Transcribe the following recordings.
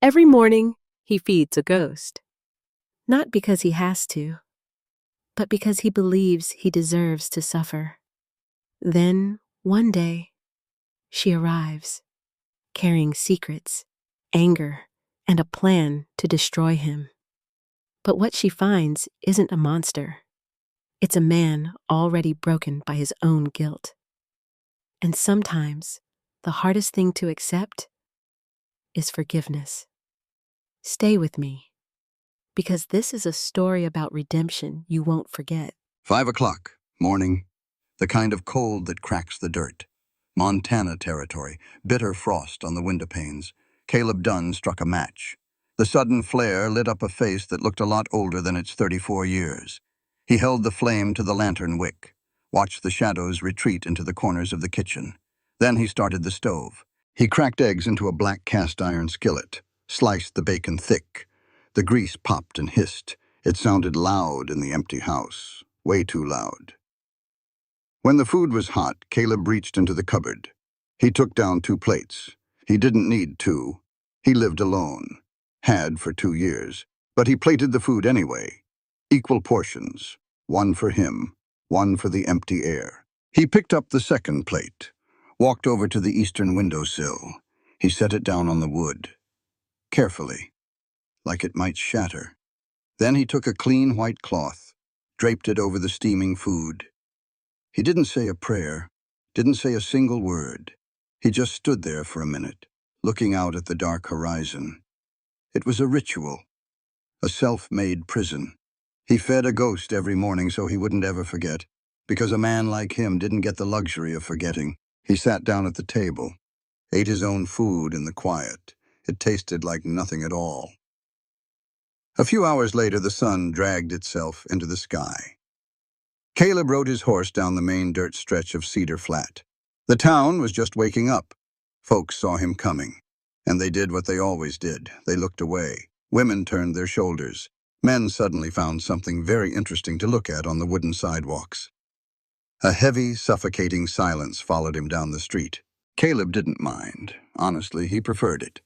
Every morning, he feeds a ghost. Not because he has to, but because he believes he deserves to suffer. Then, one day, she arrives, carrying secrets, anger, and a plan to destroy him. But what she finds isn't a monster. It's a man already broken by his own guilt. And sometimes, the hardest thing to accept is forgiveness. Stay with me, because this is a story about redemption you won't forget. 5 o'clock, morning. The kind of cold that cracks the dirt. Montana territory, bitter frost on the window panes. Caleb Dunn struck a match. The sudden flare lit up a face that looked a lot older than its 34 years. He held the flame to the lantern wick, watched the shadows retreat into the corners of the kitchen. Then he started the stove. He cracked eggs into a black cast-iron skillet, sliced the bacon thick. The grease popped and hissed. It sounded loud in the empty house, way too loud. When the food was hot, Caleb reached into the cupboard. He took down 2 plates. He didn't need 2. He lived alone. Had for 2 years. But he plated the food anyway. Equal portions. 1 for him, 1 for the empty air. He picked up the second plate, walked over to the eastern windowsill. He set it down on the wood, carefully, like it might shatter. Then he took a clean white cloth, draped it over the steaming food. He didn't say a prayer, didn't say a single word. He just stood there for a minute, looking out at the dark horizon. It was a ritual, a self-made prison. He fed a ghost every morning so he wouldn't ever forget, because a man like him didn't get the luxury of forgetting. He sat down at the table, ate his own food in the quiet. It tasted like nothing at all. A few hours later, the sun dragged itself into the sky. Caleb rode his horse down the main dirt stretch of Cedar Flat. The town was just waking up. Folks saw him coming, and they did what they always did. They looked away. Women turned their shoulders. Men suddenly found something very interesting to look at on the wooden sidewalks. A heavy, suffocating silence followed him down the street. Caleb didn't mind. Honestly, he preferred it.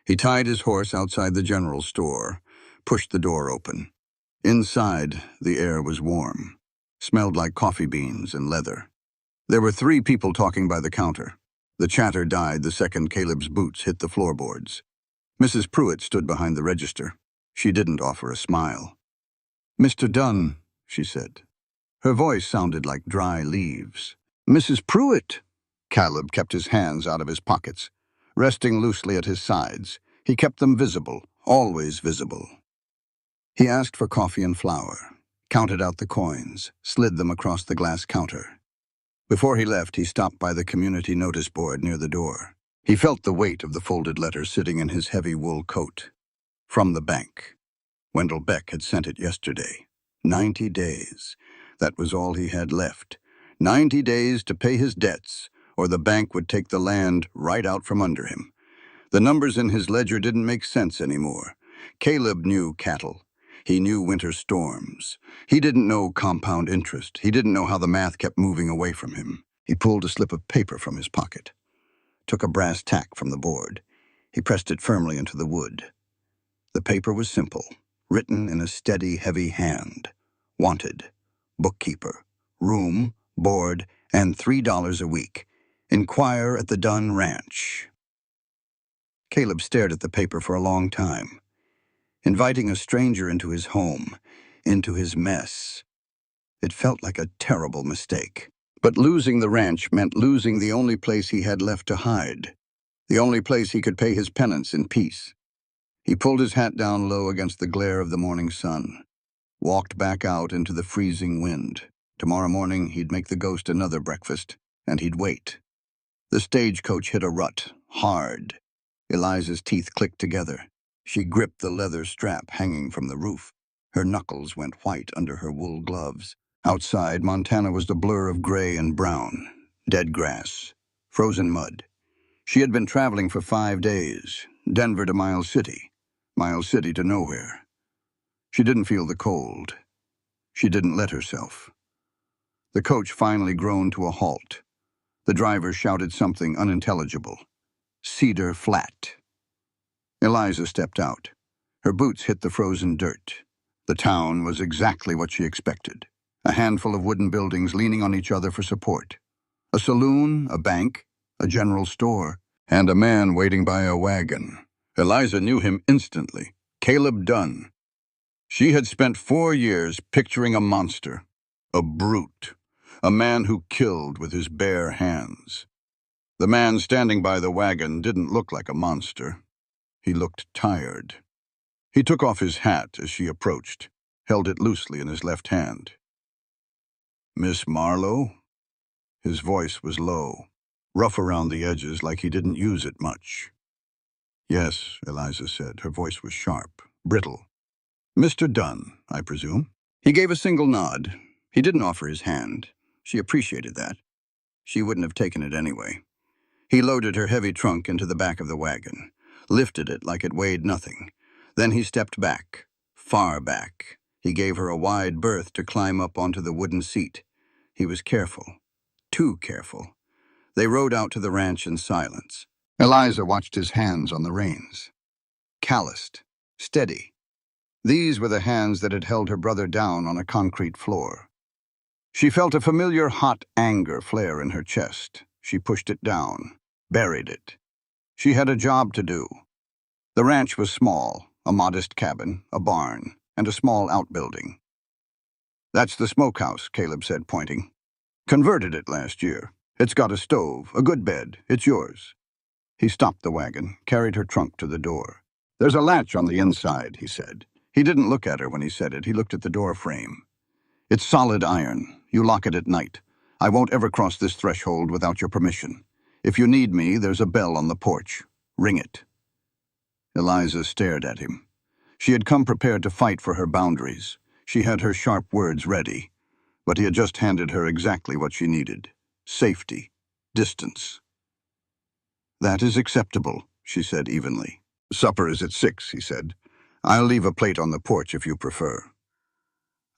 He tied his horse outside the general store, pushed the door open. Inside, the air was warm. Smelled like coffee beans and leather. There were 3 people talking by the counter. The chatter died the second Caleb's boots hit the floorboards. Mrs. Pruitt stood behind the register. She didn't offer a smile. "Mr. Dunn," she said. Her voice sounded like dry leaves. "Mrs. Pruitt." Caleb kept his hands out of his pockets, resting loosely at his sides. He kept them visible, always visible. He asked for coffee and flour, counted out the coins, slid them across the glass counter. Before he left, he stopped by the community notice board near the door. He felt the weight of the folded letter sitting in his heavy wool coat. From the bank. Wendell Beck had sent it yesterday. 90 days. That was all he had left. 90 days to pay his debts, or the bank would take the land right out from under him. The numbers in his ledger didn't make sense anymore. Caleb knew cattle. He knew winter storms. He didn't know compound interest. He didn't know how the math kept moving away from him. He pulled a slip of paper from his pocket, took a brass tack from the board. He pressed it firmly into the wood. The paper was simple, written in a steady, heavy hand. Wanted, bookkeeper, room, board, and $3 a week. Inquire at the Dunn Ranch. Caleb stared at the paper for a long time. Inviting a stranger into his home, into his mess. It felt like a terrible mistake. But losing the ranch meant losing the only place he had left to hide, the only place he could pay his penance in peace. He pulled his hat down low against the glare of the morning sun, walked back out into the freezing wind. Tomorrow morning he'd make the ghost another breakfast, and he'd wait. The stagecoach hit a rut, hard. Eliza's teeth clicked together. She gripped the leather strap hanging from the roof. Her knuckles went white under her wool gloves. Outside, Montana was the blur of gray and brown, dead grass, frozen mud. She had been traveling for 5 days, Denver to Miles City to nowhere. She didn't feel the cold. She didn't let herself. The coach finally groaned to a halt. The driver shouted something unintelligible. Cedar Flat. Eliza stepped out. Her boots hit the frozen dirt. The town was exactly what she expected. A handful of wooden buildings leaning on each other for support. A saloon, a bank, a general store, and a man waiting by a wagon. Eliza knew him instantly. Caleb Dunn. She had spent 4 years picturing a monster, a brute, a man who killed with his bare hands. The man standing by the wagon didn't look like a monster. He looked tired. He took off his hat as she approached, held it loosely in his left hand. "Miss Marlowe?" His voice was low, rough around the edges like he didn't use it much. "Yes," Eliza said. Her voice was sharp, brittle. "Mr. Dunn, I presume?" He gave a single nod. He didn't offer his hand. She appreciated that. She wouldn't have taken it anyway. He loaded her heavy trunk into the back of the wagon, lifted it like it weighed nothing. Then he stepped back, far back. He gave her a wide berth to climb up onto the wooden seat. He was careful, too careful. They rode out to the ranch in silence. Eliza watched his hands on the reins. Calloused, steady. These were the hands that had held her brother down on a concrete floor. She felt a familiar hot anger flare in her chest. She pushed it down, buried it. She had a job to do. The ranch was small, a modest cabin, a barn, and a small outbuilding. "That's the smokehouse," Caleb said, pointing. "Converted it last year. It's got a stove, a good bed. It's yours." He stopped the wagon, carried her trunk to the door. "There's a latch on the inside," he said. He didn't look at her when he said it. He looked at the door frame. "It's solid iron. You lock it at night. I won't ever cross this threshold without your permission. If you need me, there's a bell on the porch. Ring it." Eliza stared at him. She had come prepared to fight for her boundaries. She had her sharp words ready. But he had just handed her exactly what she needed. Safety. Distance. "That is acceptable," she said evenly. "Supper is at 6, he said. "I'll leave a plate on the porch if you prefer."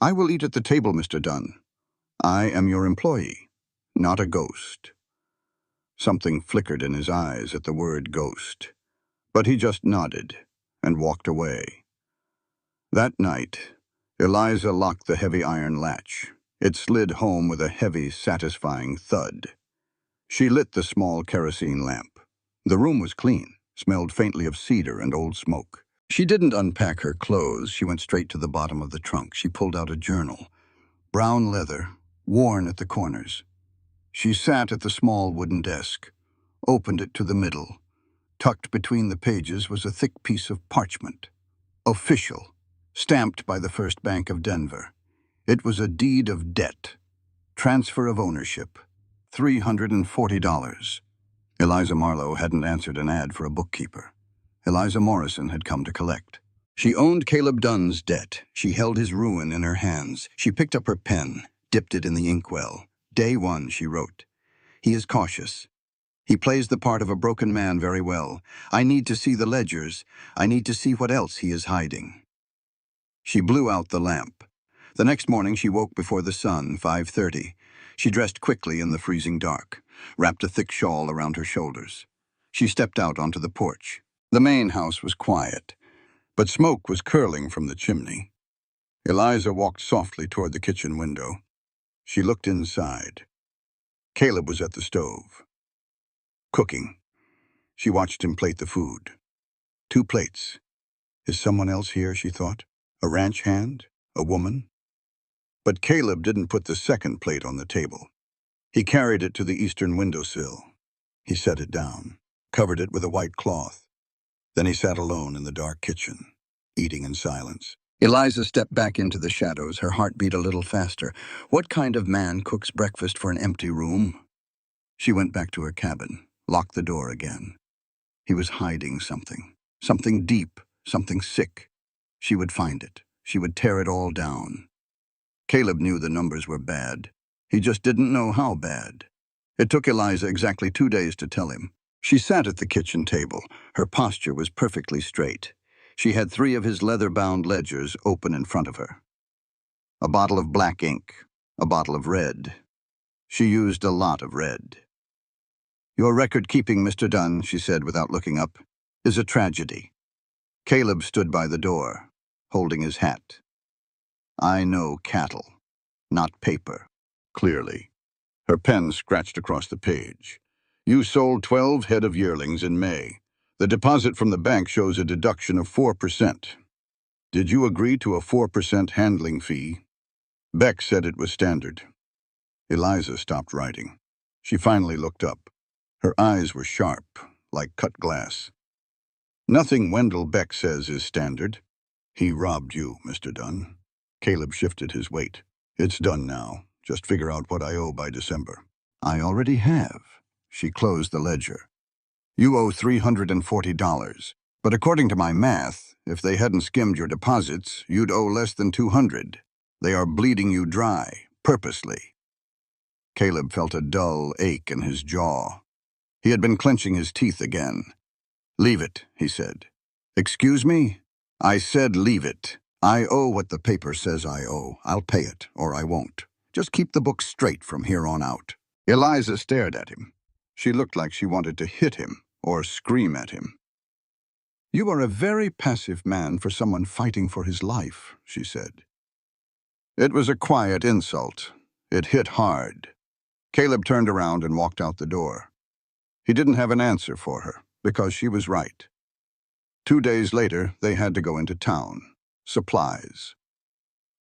"I will eat at the table, Mr. Dunn. I am your employee, not a ghost." Something flickered in his eyes at the word ghost, but he just nodded and walked away. That night, Eliza locked the heavy iron latch. It slid home with a heavy, satisfying thud. She lit the small kerosene lamp. The room was clean, smelled faintly of cedar and old smoke. She didn't unpack her clothes. She went straight to the bottom of the trunk. She pulled out a journal. Brown leather, worn at the corners. She sat at the small wooden desk, opened it to the middle. Tucked between the pages was a thick piece of parchment. Official, stamped by the First Bank of Denver. It was a deed of debt. Transfer of ownership. $340. Eliza Marlowe hadn't answered an ad for a bookkeeper. Eliza Morrison had come to collect. She owned Caleb Dunn's debt. She held his ruin in her hands. She picked up her pen, dipped it in the inkwell. "Day 1, she wrote. "He is cautious. He plays the part of a broken man very well. I need to see the ledgers. I need to see what else he is hiding." She blew out the lamp. The next morning she woke before the sun, 5:30. She dressed quickly in the freezing dark, wrapped a thick shawl around her shoulders. She stepped out onto the porch. The main house was quiet, but smoke was curling from the chimney. Eliza walked softly toward the kitchen window. She looked inside. Caleb was at the stove, cooking. She watched him plate the food. 2 plates. Is someone else here, she thought? A ranch hand? A woman? But Caleb didn't put the second plate on the table. He carried it to the eastern windowsill. He set it down, covered it with a white cloth. Then he sat alone in the dark kitchen, eating in silence. Eliza stepped back into the shadows, her heart beat a little faster. What kind of man cooks breakfast for an empty room? She went back to her cabin, locked the door again. He was hiding something. Something deep, something sick. She would find it. She would tear it all down. Caleb knew the numbers were bad. He just didn't know how bad. It took Eliza exactly 2 days to tell him. She sat at the kitchen table. Her posture was perfectly straight. She had 3 of his leather-bound ledgers open in front of her. A bottle of black ink, a bottle of red. She used a lot of red. "Your record-keeping, Mr. Dunn," she said without looking up, "is a tragedy. Caleb stood by the door, holding his hat. I know cattle, not paper, clearly. Her pen scratched across the page. You sold 12 head of yearlings in May. The deposit from the bank shows a deduction of 4%. Did you agree to a 4% handling fee? Beck said it was standard. Eliza stopped writing. She finally looked up. Her eyes were sharp, like cut glass. Nothing Wendell Beck says is standard. He robbed you, Mr. Dunn. Caleb shifted his weight. It's done now. Just figure out what I owe by December. I already have. She closed the ledger. You owe $340. But according to my math, if they hadn't skimmed your deposits, you'd owe less than $200. They are bleeding you dry, purposely. Caleb felt a dull ache in his jaw. He had been clenching his teeth again. Leave it, he said. Excuse me? I said leave it. I owe what the paper says I owe. I'll pay it, or I won't. Just keep the book straight from here on out. Eliza stared at him. She looked like she wanted to hit him or scream at him. You are a very passive man for someone fighting for his life, she said. It was a quiet insult. It hit hard. Caleb turned around and walked out the door. He didn't have an answer for her, because she was right. 2 days later, they had to go into town. Supplies.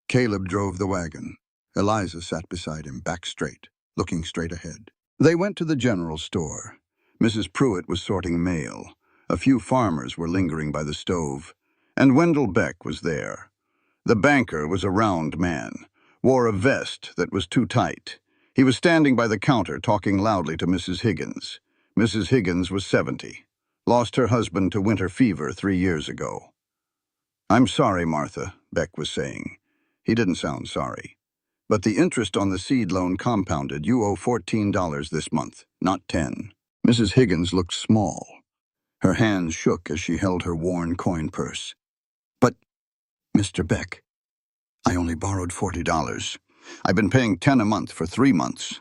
Caleb drove the wagon. Eliza sat beside him, back straight, looking straight ahead. They went to the general store. Mrs. Pruitt was sorting mail. A few farmers were lingering by the stove. And Wendell Beck was there. The banker was a round man, wore a vest that was too tight. He was standing by the counter talking loudly to Mrs. Higgins. Mrs. Higgins was 70. Lost her husband to winter fever 3 years ago. I'm sorry, Martha, Beck was saying. He didn't sound sorry. But the interest on the seed loan compounded. You owe $14 this month, not 10. Mrs. Higgins looked small. Her hands shook as she held her worn coin purse. But, Mr. Beck, I only borrowed $40. I've been paying 10 a month for 3 months.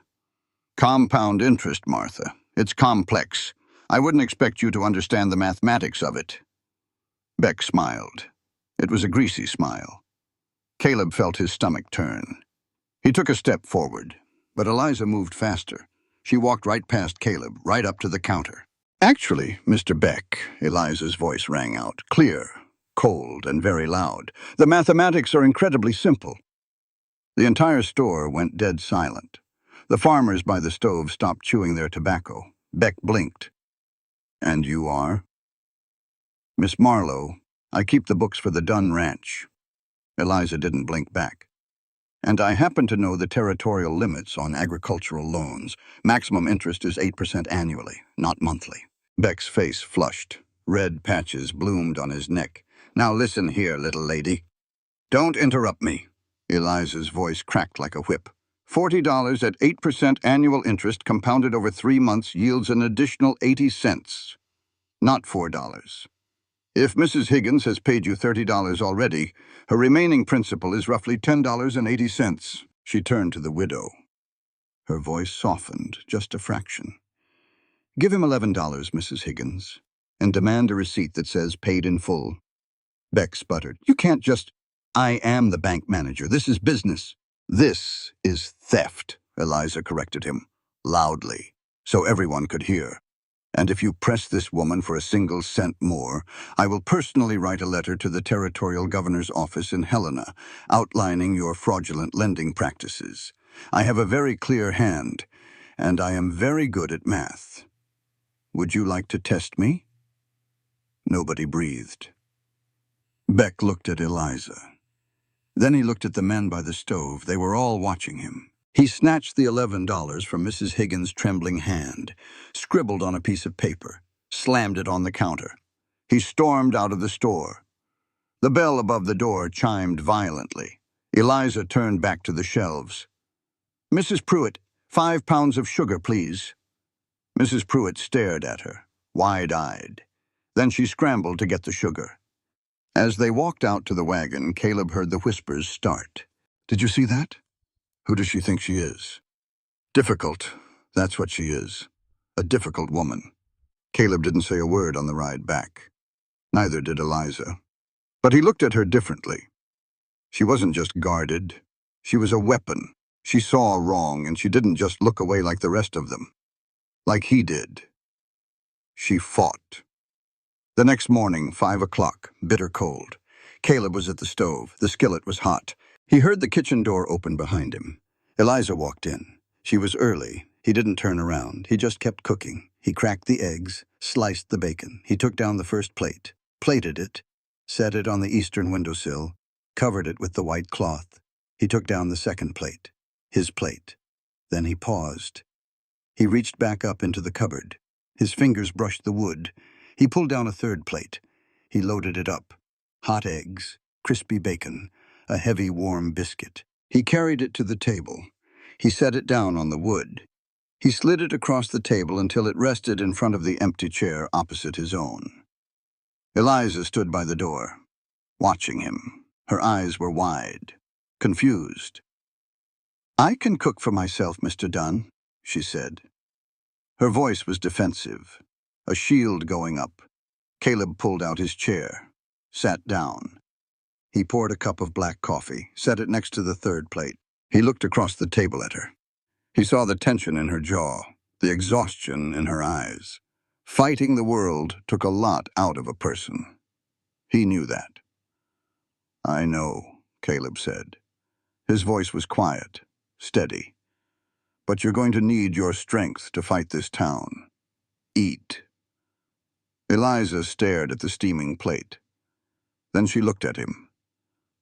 Compound interest, Martha. It's complex. I wouldn't expect you to understand the mathematics of it. Beck smiled. It was a greasy smile. Caleb felt his stomach turn. He took a step forward, but Eliza moved faster. She walked right past Caleb, right up to the counter. Actually, Mr. Beck, Eliza's voice rang out, clear, cold, and very loud. The mathematics are incredibly simple. The entire store went dead silent. The farmers by the stove stopped chewing their tobacco. Beck blinked. And you are? Miss Marlowe. I keep the books for the Dunn Ranch. Eliza didn't blink back. And I happen to know the territorial limits on agricultural loans. Maximum interest is 8% annually, not monthly. Beck's face flushed. Red patches bloomed on his neck. Now listen here, little lady. Don't interrupt me. Eliza's voice cracked like a whip. $40 at 8% annual interest compounded over 3 months yields an additional 80 cents. Not $4. If Mrs. Higgins has paid you $30 already, her remaining principal is roughly $10.80. She turned to the widow. Her voice softened just a fraction. Give him $11, Mrs. Higgins, and demand a receipt that says paid in full. Beck sputtered. You can't just... I am the bank manager. This is business. This is theft, Eliza corrected him, loudly, so everyone could hear. And if you press this woman for a single cent more, I will personally write a letter to the territorial governor's office in Helena, outlining your fraudulent lending practices. I have a very clear hand, and I am very good at math. Would you like to test me? Nobody breathed. Beck looked at Eliza. Then he looked at the men by the stove. They were all watching him. He snatched the $11 from Mrs. Higgins' trembling hand, scribbled on a piece of paper, slammed it on the counter. He stormed out of the store. The bell above the door chimed violently. Eliza turned back to the shelves. Mrs. Pruitt, 5 pounds of sugar, please. Mrs. Pruitt stared at her, wide-eyed. Then she scrambled to get the sugar. As they walked out to the wagon, Caleb heard the whispers start. Did you see that? Who does she think she is? Difficult. That's what she is. A difficult woman. Caleb didn't say a word on the ride back. Neither did Eliza. But he looked at her differently. She wasn't just guarded. She was a weapon. She saw wrong, and she didn't just look away like the rest of them. Like he did. She fought. The next morning, 5 o'clock, bitter cold. Caleb was at the stove. The skillet was hot. He heard the kitchen door open behind him. Eliza walked in. She was early. He didn't turn around. He just kept cooking. He cracked the eggs, sliced the bacon. He took down the first plate, plated it, set it on the eastern windowsill, covered it with the white cloth. He took down the second plate, his plate. Then he paused. He reached back up into the cupboard. His fingers brushed the wood. He pulled down a third plate. He loaded it up. Hot eggs, crispy bacon, a heavy warm biscuit. He carried it to the table. He set it down on the wood. He slid it across the table until it rested in front of the empty chair opposite his own. Eliza stood by the door, watching him. Her eyes were wide, confused. "I can cook for myself, Mr. Dunn," she said. Her voice was defensive, a shield going up. Caleb pulled out his chair, sat down. He poured a cup of black coffee, set it next to the third plate. He looked across the table at her. He saw the tension in her jaw, the exhaustion in her eyes. Fighting the world took a lot out of a person. He knew that. "I know," Caleb said. His voice was quiet, steady. "But you're going to need your strength to fight this town. Eat." Eliza stared at the steaming plate. Then she looked at him.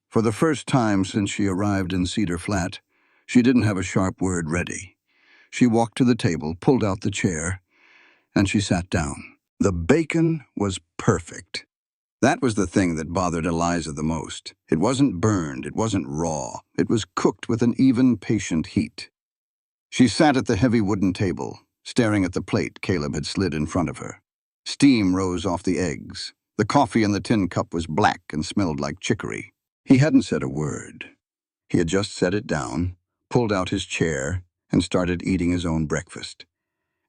For the first time since she arrived in Cedar Flat, she didn't have a sharp word ready. She walked to the table, pulled out the chair, and she sat down. The bacon was perfect. That was the thing that bothered Eliza the most. It wasn't burned, it wasn't raw. It was cooked with an even, patient heat. She sat at the heavy wooden table, staring at the plate Caleb had slid in front of her. Steam rose off the eggs. The coffee in the tin cup was black and smelled like chicory. He hadn't said a word. He had just set it down, pulled out his chair, and started eating his own breakfast.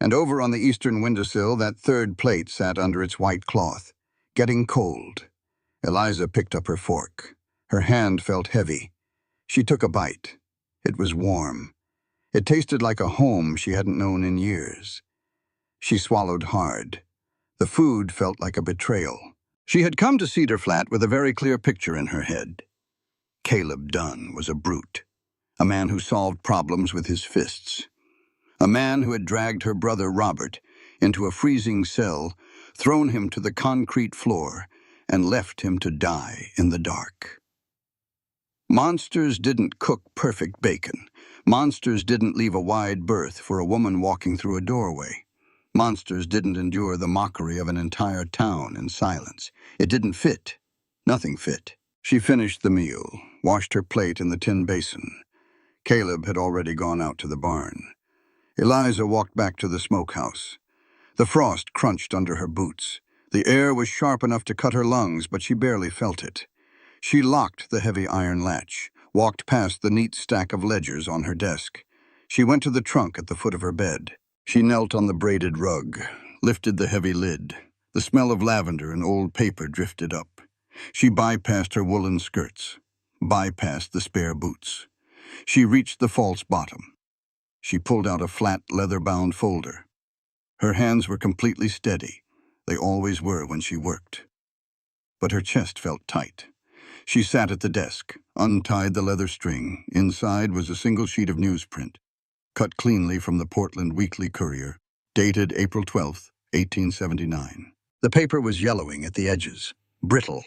And over on the eastern windowsill, that third plate sat under its white cloth, getting cold. Eliza picked up her fork. Her hand felt heavy. She took a bite. It was warm. It tasted like a home she hadn't known in years. She swallowed hard. The food felt like a betrayal. She had come to Cedar Flat with a very clear picture in her head. Caleb Dunn was a brute, a man who solved problems with his fists, a man who had dragged her brother Robert into a freezing cell, thrown him to the concrete floor, and left him to die in the dark. Monsters didn't cook perfect bacon. Monsters didn't leave a wide berth for a woman walking through a doorway. Monsters didn't endure the mockery of an entire town in silence. It didn't fit. Nothing fit. She finished the meal, washed her plate in the tin basin. Caleb had already gone out to the barn. Eliza walked back to the smokehouse. The frost crunched under her boots. The air was sharp enough to cut her lungs, but she barely felt it. She locked the heavy iron latch, walked past the neat stack of ledgers on her desk. She went to the trunk at the foot of her bed. She knelt on the braided rug, lifted the heavy lid. The smell of lavender and old paper drifted up. She bypassed her woolen skirts, bypassed the spare boots. She reached the false bottom. She pulled out a flat, leather-bound folder. Her hands were completely steady. They always were when she worked. But her chest felt tight. She sat at the desk, untied the leather string. Inside was a single sheet of newsprint, cut cleanly from the Portland Weekly Courier, dated April 12, 1879. The paper was yellowing at the edges, brittle.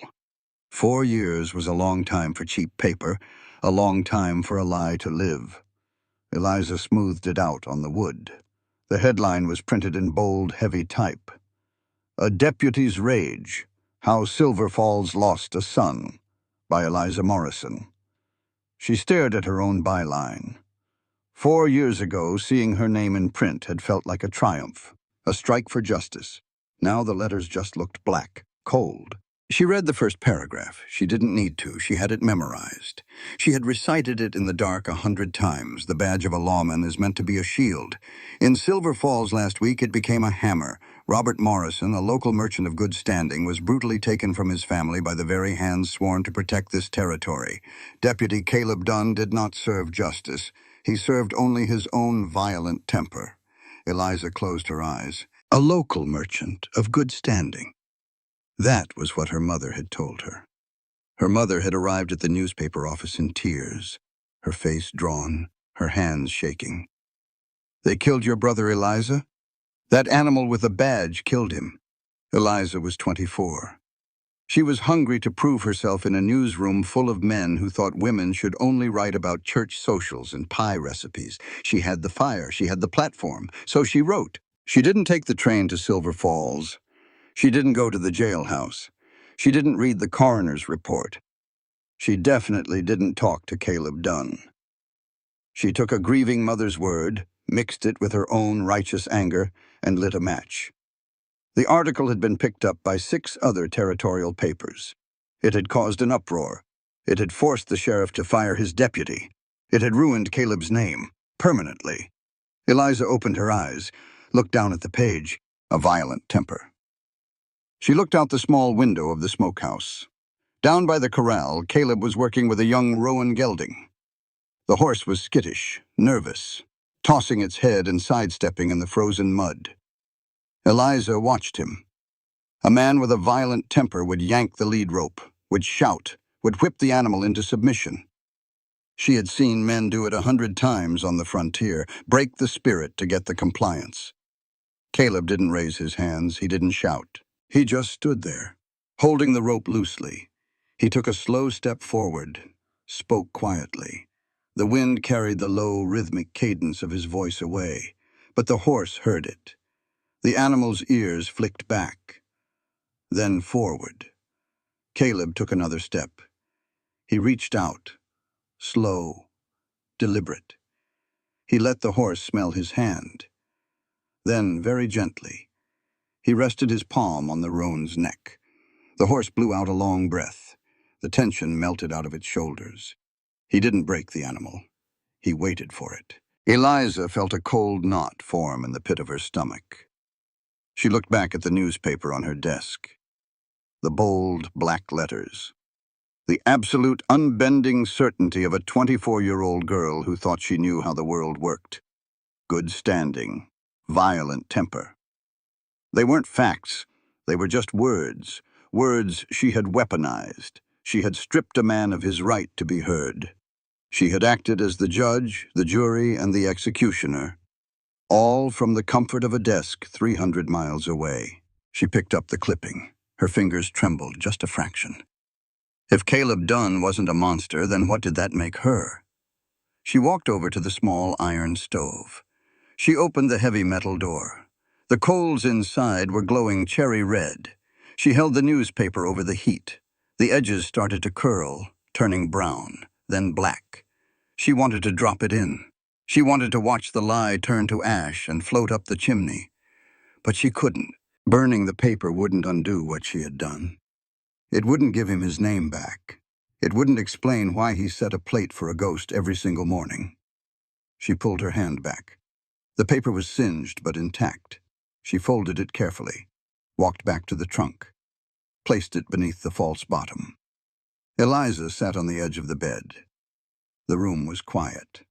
4 years was a long time for cheap paper, a long time for a lie to live. Eliza smoothed it out on the wood. The headline was printed in bold, heavy type. "A Deputy's Rage, How Silver Falls Lost a Son," by Eliza Morrison. She stared at her own byline. 4 years ago, seeing her name in print had felt like a triumph, a strike for justice. Now the letters just looked black, cold. She read the first paragraph. She didn't need to. She had it memorized. She had recited it in the dark 100 times. The badge of a lawman is meant to be a shield. In Silver Falls last week, it became a hammer, Robert Morrison, a local merchant of good standing, was brutally taken from his family by the very hands sworn to protect this territory. Deputy Caleb Dunn did not serve justice. He served only his own violent temper. Eliza closed her eyes. A local merchant of good standing. That was what her mother had told her. Her mother had arrived at the newspaper office in tears, her face drawn, her hands shaking. "They killed your brother, Eliza? That animal with a badge killed him." Eliza was 24. She was hungry to prove herself in a newsroom full of men who thought women should only write about church socials and pie recipes. She had the fire, she had the platform, so she wrote. She didn't take the train to Silver Falls. She didn't go to the jailhouse. She didn't read the coroner's report. She definitely didn't talk to Caleb Dunn. She took a grieving mother's word, mixed it with her own righteous anger, and lit a match. The article had been picked up by 6 other territorial papers. It had caused an uproar. It had forced the sheriff to fire his deputy. It had ruined Caleb's name, permanently. Eliza opened her eyes, looked down at the page, a violent temper. She looked out the small window of the smokehouse. Down by the corral, Caleb was working with a young roan gelding. The horse was skittish, nervous, tossing its head and sidestepping in the frozen mud. Eliza watched him. A man with a violent temper would yank the lead rope, would shout, would whip the animal into submission. She had seen men do it 100 times on the frontier, break the spirit to get the compliance. Caleb didn't raise his hands, he didn't shout. He just stood there, holding the rope loosely. He took a slow step forward, spoke quietly. The wind carried the low, rhythmic cadence of his voice away, but the horse heard it. The animal's ears flicked back, then forward. Caleb took another step. He reached out, slow, deliberate. He let the horse smell his hand. Then, very gently, he rested his palm on the roan's neck. The horse blew out a long breath. The tension melted out of its shoulders. He didn't break the animal. He waited for it. Eliza felt a cold knot form in the pit of her stomach. She looked back at the newspaper on her desk. The bold, black letters. The absolute, unbending certainty of a 24-year-old girl who thought she knew how the world worked. Good standing. Violent temper. They weren't facts. They were just words. Words she had weaponized. She had stripped a man of his right to be heard. She had acted as the judge, the jury, and the executioner, all from the comfort of a desk 300 miles away. She picked up the clipping. Her fingers trembled just a fraction. If Caleb Dunn wasn't a monster, then what did that make her? She walked over to the small iron stove. She opened the heavy metal door. The coals inside were glowing cherry red. She held the newspaper over the heat. The edges started to curl, turning brown, then black. She wanted to drop it in. She wanted to watch the lie turn to ash and float up the chimney. But she couldn't. Burning the paper wouldn't undo what she had done. It wouldn't give him his name back. It wouldn't explain why he set a plate for a ghost every single morning. She pulled her hand back. The paper was singed but intact. She folded it carefully, walked back to the trunk, placed it beneath the false bottom. Eliza sat on the edge of the bed. The room was quiet.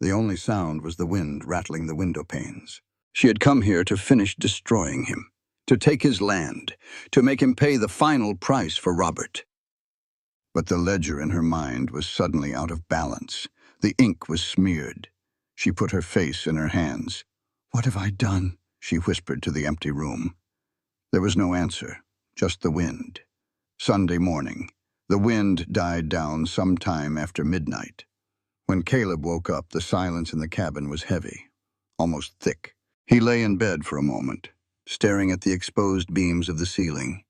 The only sound was the wind rattling the window panes. She had come here to finish destroying him, to take his land, to make him pay the final price for Robert. But the ledger in her mind was suddenly out of balance. The ink was smeared. She put her face in her hands. "What have I done?" she whispered to the empty room. There was no answer, just the wind. Sunday morning. The wind died down sometime after midnight. When Caleb woke up, the silence in the cabin was heavy, almost thick. He lay in bed for a moment, staring at the exposed beams of the ceiling.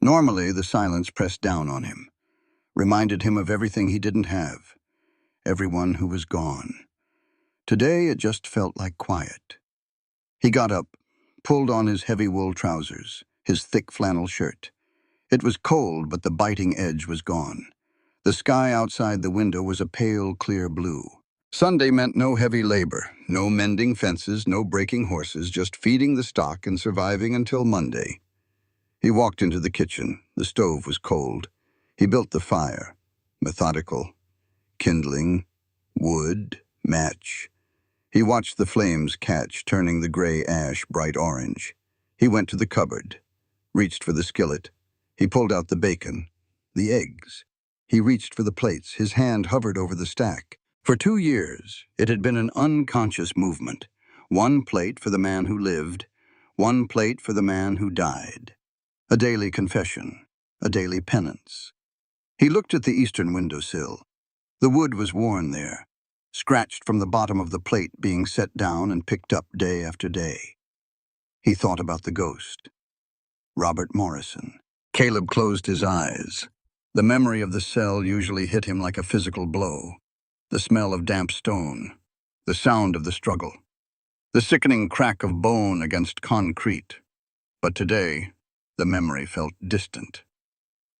Normally, the silence pressed down on him, reminded him of everything he didn't have, everyone who was gone. Today, it just felt like quiet. He got up, pulled on his heavy wool trousers, his thick flannel shirt. It was cold, but the biting edge was gone. The sky outside the window was a pale, clear blue. Sunday meant no heavy labor, no mending fences, no breaking horses, just feeding the stock and surviving until Monday. He walked into the kitchen. The stove was cold. He built the fire, methodical, kindling, wood, match. He watched the flames catch, turning the gray ash bright orange. He went to the cupboard, reached for the skillet. He pulled out the bacon, the eggs. He reached for the plates. His hand hovered over the stack. For 2 years, it had been an unconscious movement. One plate for the man who lived, one plate for the man who died. A daily confession, a daily penance. He looked at the eastern windowsill. The wood was worn there, scratched from the bottom of the plate being set down and picked up day after day. He thought about the ghost, Robert Morrison. Caleb closed his eyes. The memory of the cell usually hit him like a physical blow. The smell of damp stone, the sound of the struggle, the sickening crack of bone against concrete. But today, the memory felt distant,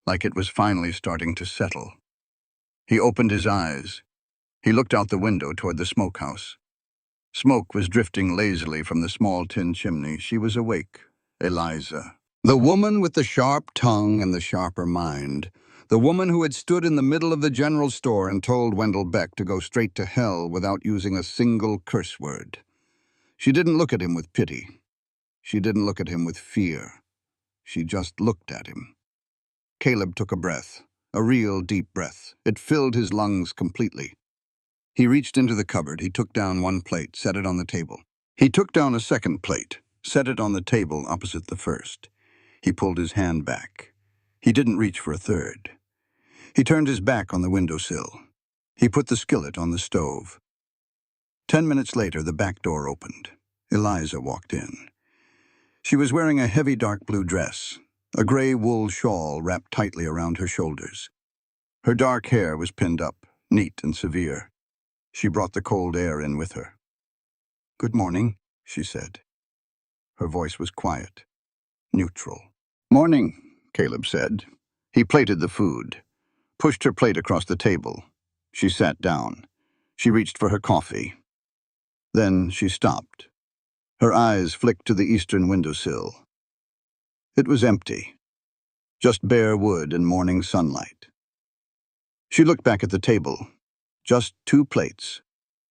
like it was finally starting to settle. He opened his eyes. He looked out the window toward the smokehouse. Smoke was drifting lazily from the small tin chimney. She was awake, Eliza. The woman with the sharp tongue and the sharper mind. The woman who had stood in the middle of the general store and told Wendell Beck to go straight to hell without using a single curse word. She didn't look at him with pity. She didn't look at him with fear. She just looked at him. Caleb took a breath, a real deep breath. It filled his lungs completely. He reached into the cupboard. He took down one plate, set it on the table. He took down a second plate, set it on the table opposite the first. He pulled his hand back. He didn't reach for a third. He turned his back on the windowsill. He put the skillet on the stove. 10 minutes later, the back door opened. Eliza walked in. She was wearing a heavy dark blue dress, a gray wool shawl wrapped tightly around her shoulders. Her dark hair was pinned up, neat and severe. She brought the cold air in with her. "Good morning," she said. Her voice was quiet, neutral. "Morning," Caleb said. He plated the food, pushed her plate across the table. She sat down. She reached for her coffee. Then she stopped. Her eyes flicked to the eastern windowsill. It was empty, just bare wood and morning sunlight. She looked back at the table. Just 2 plates,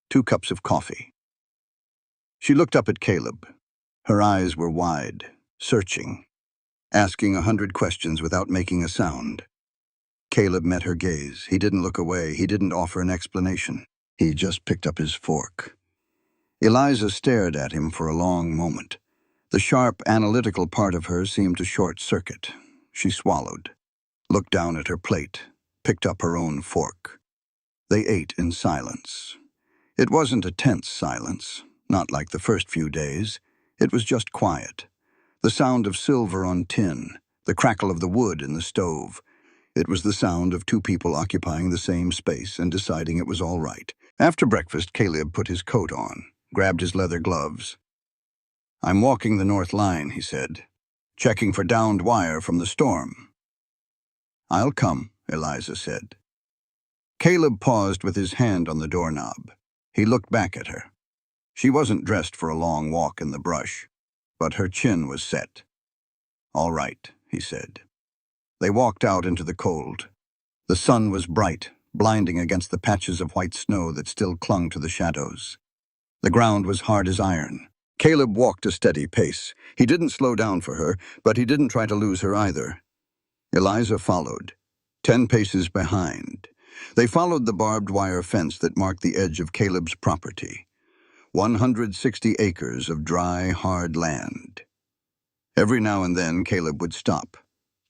2 cups of coffee. She looked up at Caleb. Her eyes were wide, searching, asking 100 questions without making a sound. Caleb met her gaze. He didn't look away. He didn't offer an explanation. He just picked up his fork. Eliza stared at him for a long moment. The sharp, analytical part of her seemed to short-circuit. She swallowed, looked down at her plate, picked up her own fork. They ate in silence. It wasn't a tense silence, not like the first few days. It was just quiet. The sound of silver on tin, the crackle of the wood in the stove. It was the sound of 2 people occupying the same space and deciding it was all right. After breakfast, Caleb put his coat on, grabbed his leather gloves. "I'm walking the North Line," he said, "checking for downed wire from the storm." "I'll come," Eliza said. Caleb paused with his hand on the doorknob. He looked back at her. She wasn't dressed for a long walk in the brush, but her chin was set. "All right," he said. They walked out into the cold. The sun was bright, blinding against the patches of white snow that still clung to the shadows. The ground was hard as iron. Caleb walked a steady pace. He didn't slow down for her, but he didn't try to lose her either. Eliza followed, 10 paces behind. They followed the barbed wire fence that marked the edge of Caleb's property. 160 acres of dry, hard land. Every now and then, Caleb would stop,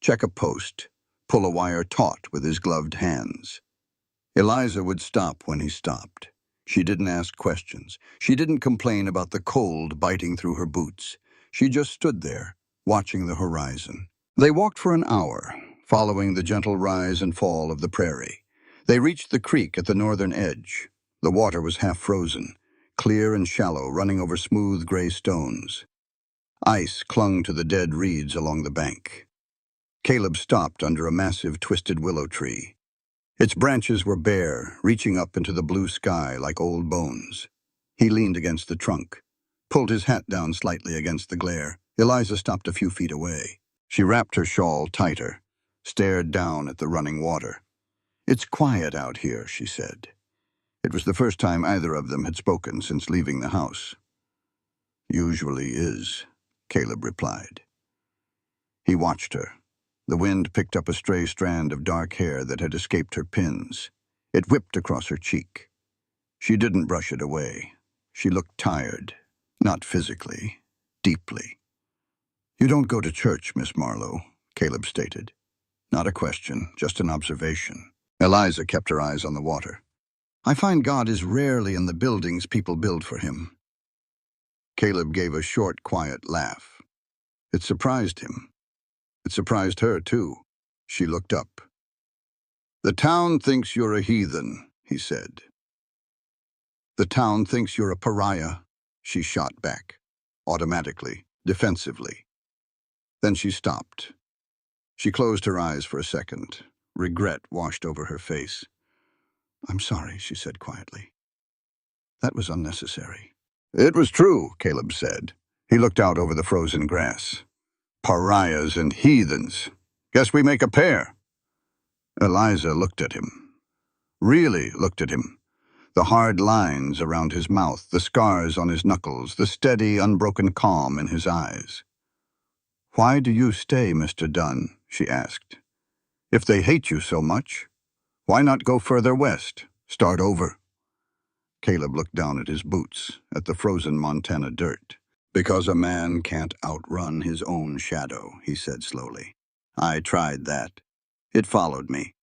check a post, pull a wire taut with his gloved hands. Eliza would stop when he stopped. She didn't ask questions. She didn't complain about the cold biting through her boots. She just stood there, watching the horizon. They walked for an hour, following the gentle rise and fall of the prairie. They reached the creek at the northern edge. The water was half frozen, clear and shallow, running over smooth gray stones. Ice clung to the dead reeds along the bank. Caleb stopped under a massive twisted willow tree. Its branches were bare, reaching up into the blue sky like old bones. He leaned against the trunk, pulled his hat down slightly against the glare. Eliza stopped a few feet away. She wrapped her shawl tighter, stared down at the running water. "It's quiet out here," she said. It was the first time either of them had spoken since leaving the house. "Usually is," Caleb replied. He watched her. The wind picked up a stray strand of dark hair that had escaped her pins. It whipped across her cheek. She didn't brush it away. She looked tired, not physically, deeply. "You don't go to church, Miss Marlowe," Caleb stated. "Not a question, just an observation." Eliza kept her eyes on the water. "I find God is rarely in the buildings people build for him." Caleb gave a short, quiet laugh. It surprised him. It surprised her, too. She looked up. "The town thinks you're a heathen," he said. "The town thinks you're a pariah," she shot back, automatically, defensively. Then she stopped. She closed her eyes for a second. Regret washed over her face. "I'm sorry," she said quietly. "That was unnecessary." "It was true," Caleb said. He looked out over the frozen grass. "Pariahs and heathens. Guess we make a pair." Eliza looked at him. Really looked at him. The hard lines around his mouth, the scars on his knuckles, the steady, unbroken calm in his eyes. "Why do you stay, Mr. Dunn?" she asked. "If they hate you so much, why not go further west, start over?" Caleb looked down at his boots, at the frozen Montana dirt. "Because a man can't outrun his own shadow," he said slowly. "I tried that. It followed me.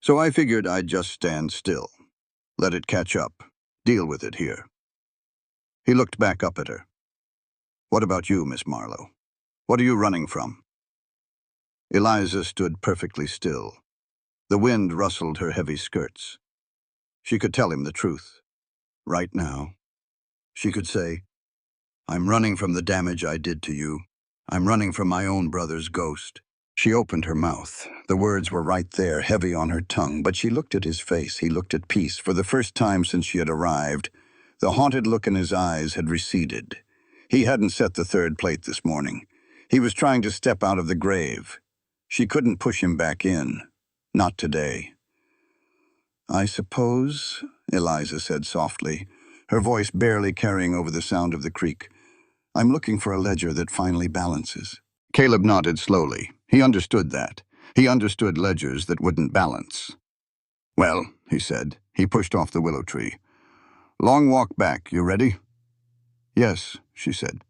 So I figured I'd just stand still. Let it catch up. Deal with it here." He looked back up at her. "What about you, Miss Marlowe? What are you running from?" Eliza stood perfectly still. The wind rustled her heavy skirts. She could tell him the truth. Right now, she could say, "I'm running from the damage I did to you. I'm running from my own brother's ghost." She opened her mouth. The words were right there, heavy on her tongue, but she looked at his face. He looked at peace. For the first time since she had arrived, the haunted look in his eyes had receded. He hadn't set the third plate this morning. He was trying to step out of the grave. She couldn't push him back in. Not today. "I suppose," Eliza said softly, her voice barely carrying over the sound of the creek, "I'm looking for a ledger that finally balances." Caleb nodded slowly. He understood that. He understood ledgers that wouldn't balance. "Well," he said. He pushed off the willow tree. "Long walk back. You ready?" "Yes," she said.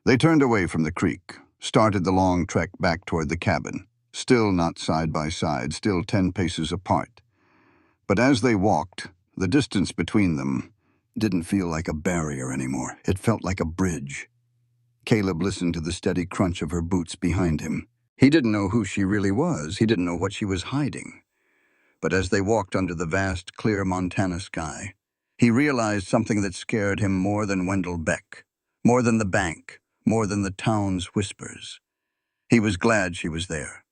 They turned away from the creek, started the long trek back toward the cabin, still not side by side, still 10 paces apart. But as they walked, the distance between them didn't feel like a barrier anymore. It felt like a bridge. Caleb listened to the steady crunch of her boots behind him. He didn't know who she really was. He didn't know what she was hiding. But as they walked under the vast, clear Montana sky, he realized something that scared him more than Wendell Beck, more than the bank, more than the town's whispers. He was glad she was there.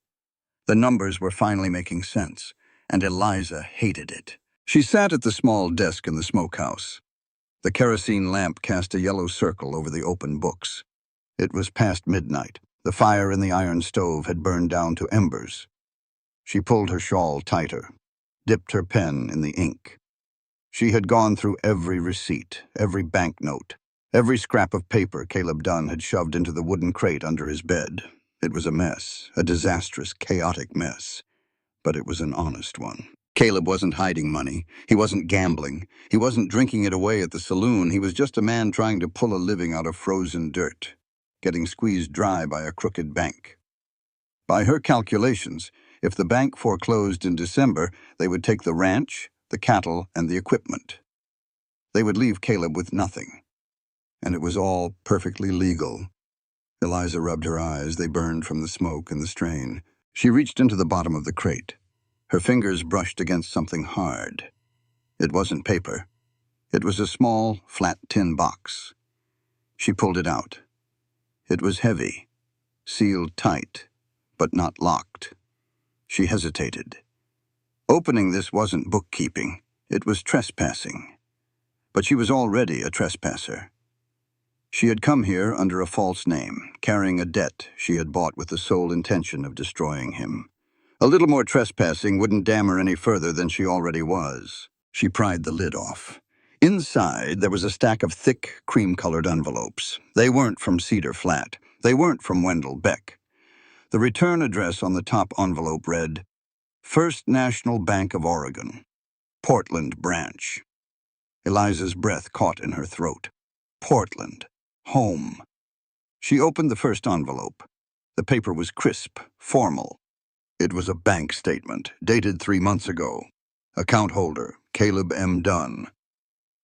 The numbers were finally making sense, and Eliza hated it. She sat at the small desk in the smokehouse. The kerosene lamp cast a yellow circle over the open books. It was past midnight. The fire in the iron stove had burned down to embers. She pulled her shawl tighter, dipped her pen in the ink. She had gone through every receipt, every banknote, every scrap of paper Caleb Dunn had shoved into the wooden crate under his bed. It was a mess, a disastrous, chaotic mess. But it was an honest one. Caleb wasn't hiding money. He wasn't gambling. He wasn't drinking it away at the saloon. He was just a man trying to pull a living out of frozen dirt, getting squeezed dry by a crooked bank. By her calculations, if the bank foreclosed in December, they would take the ranch, the cattle, and the equipment. They would leave Caleb with nothing. And it was all perfectly legal. Eliza rubbed her eyes. They burned from the smoke and the strain. She reached into the bottom of the crate. Her fingers brushed against something hard. It wasn't paper. It was a small, flat tin box. She pulled it out. It was heavy, sealed tight, but not locked. She hesitated. Opening this wasn't bookkeeping, it was trespassing. But she was already a trespasser. She had come here under a false name, carrying a debt she had bought with the sole intention of destroying him. A little more trespassing wouldn't damn her any further than she already was. She pried the lid off. Inside, there was a stack of thick, cream-colored envelopes. They weren't from Cedar Flat. They weren't from Wendell Beck. The return address on the top envelope read, First National Bank of Oregon, Portland Branch. Eliza's breath caught in her throat. Portland. Home. She opened the first envelope. The paper was crisp, formal. It was a bank statement, dated 3 months ago. Account holder, Caleb M. Dunn.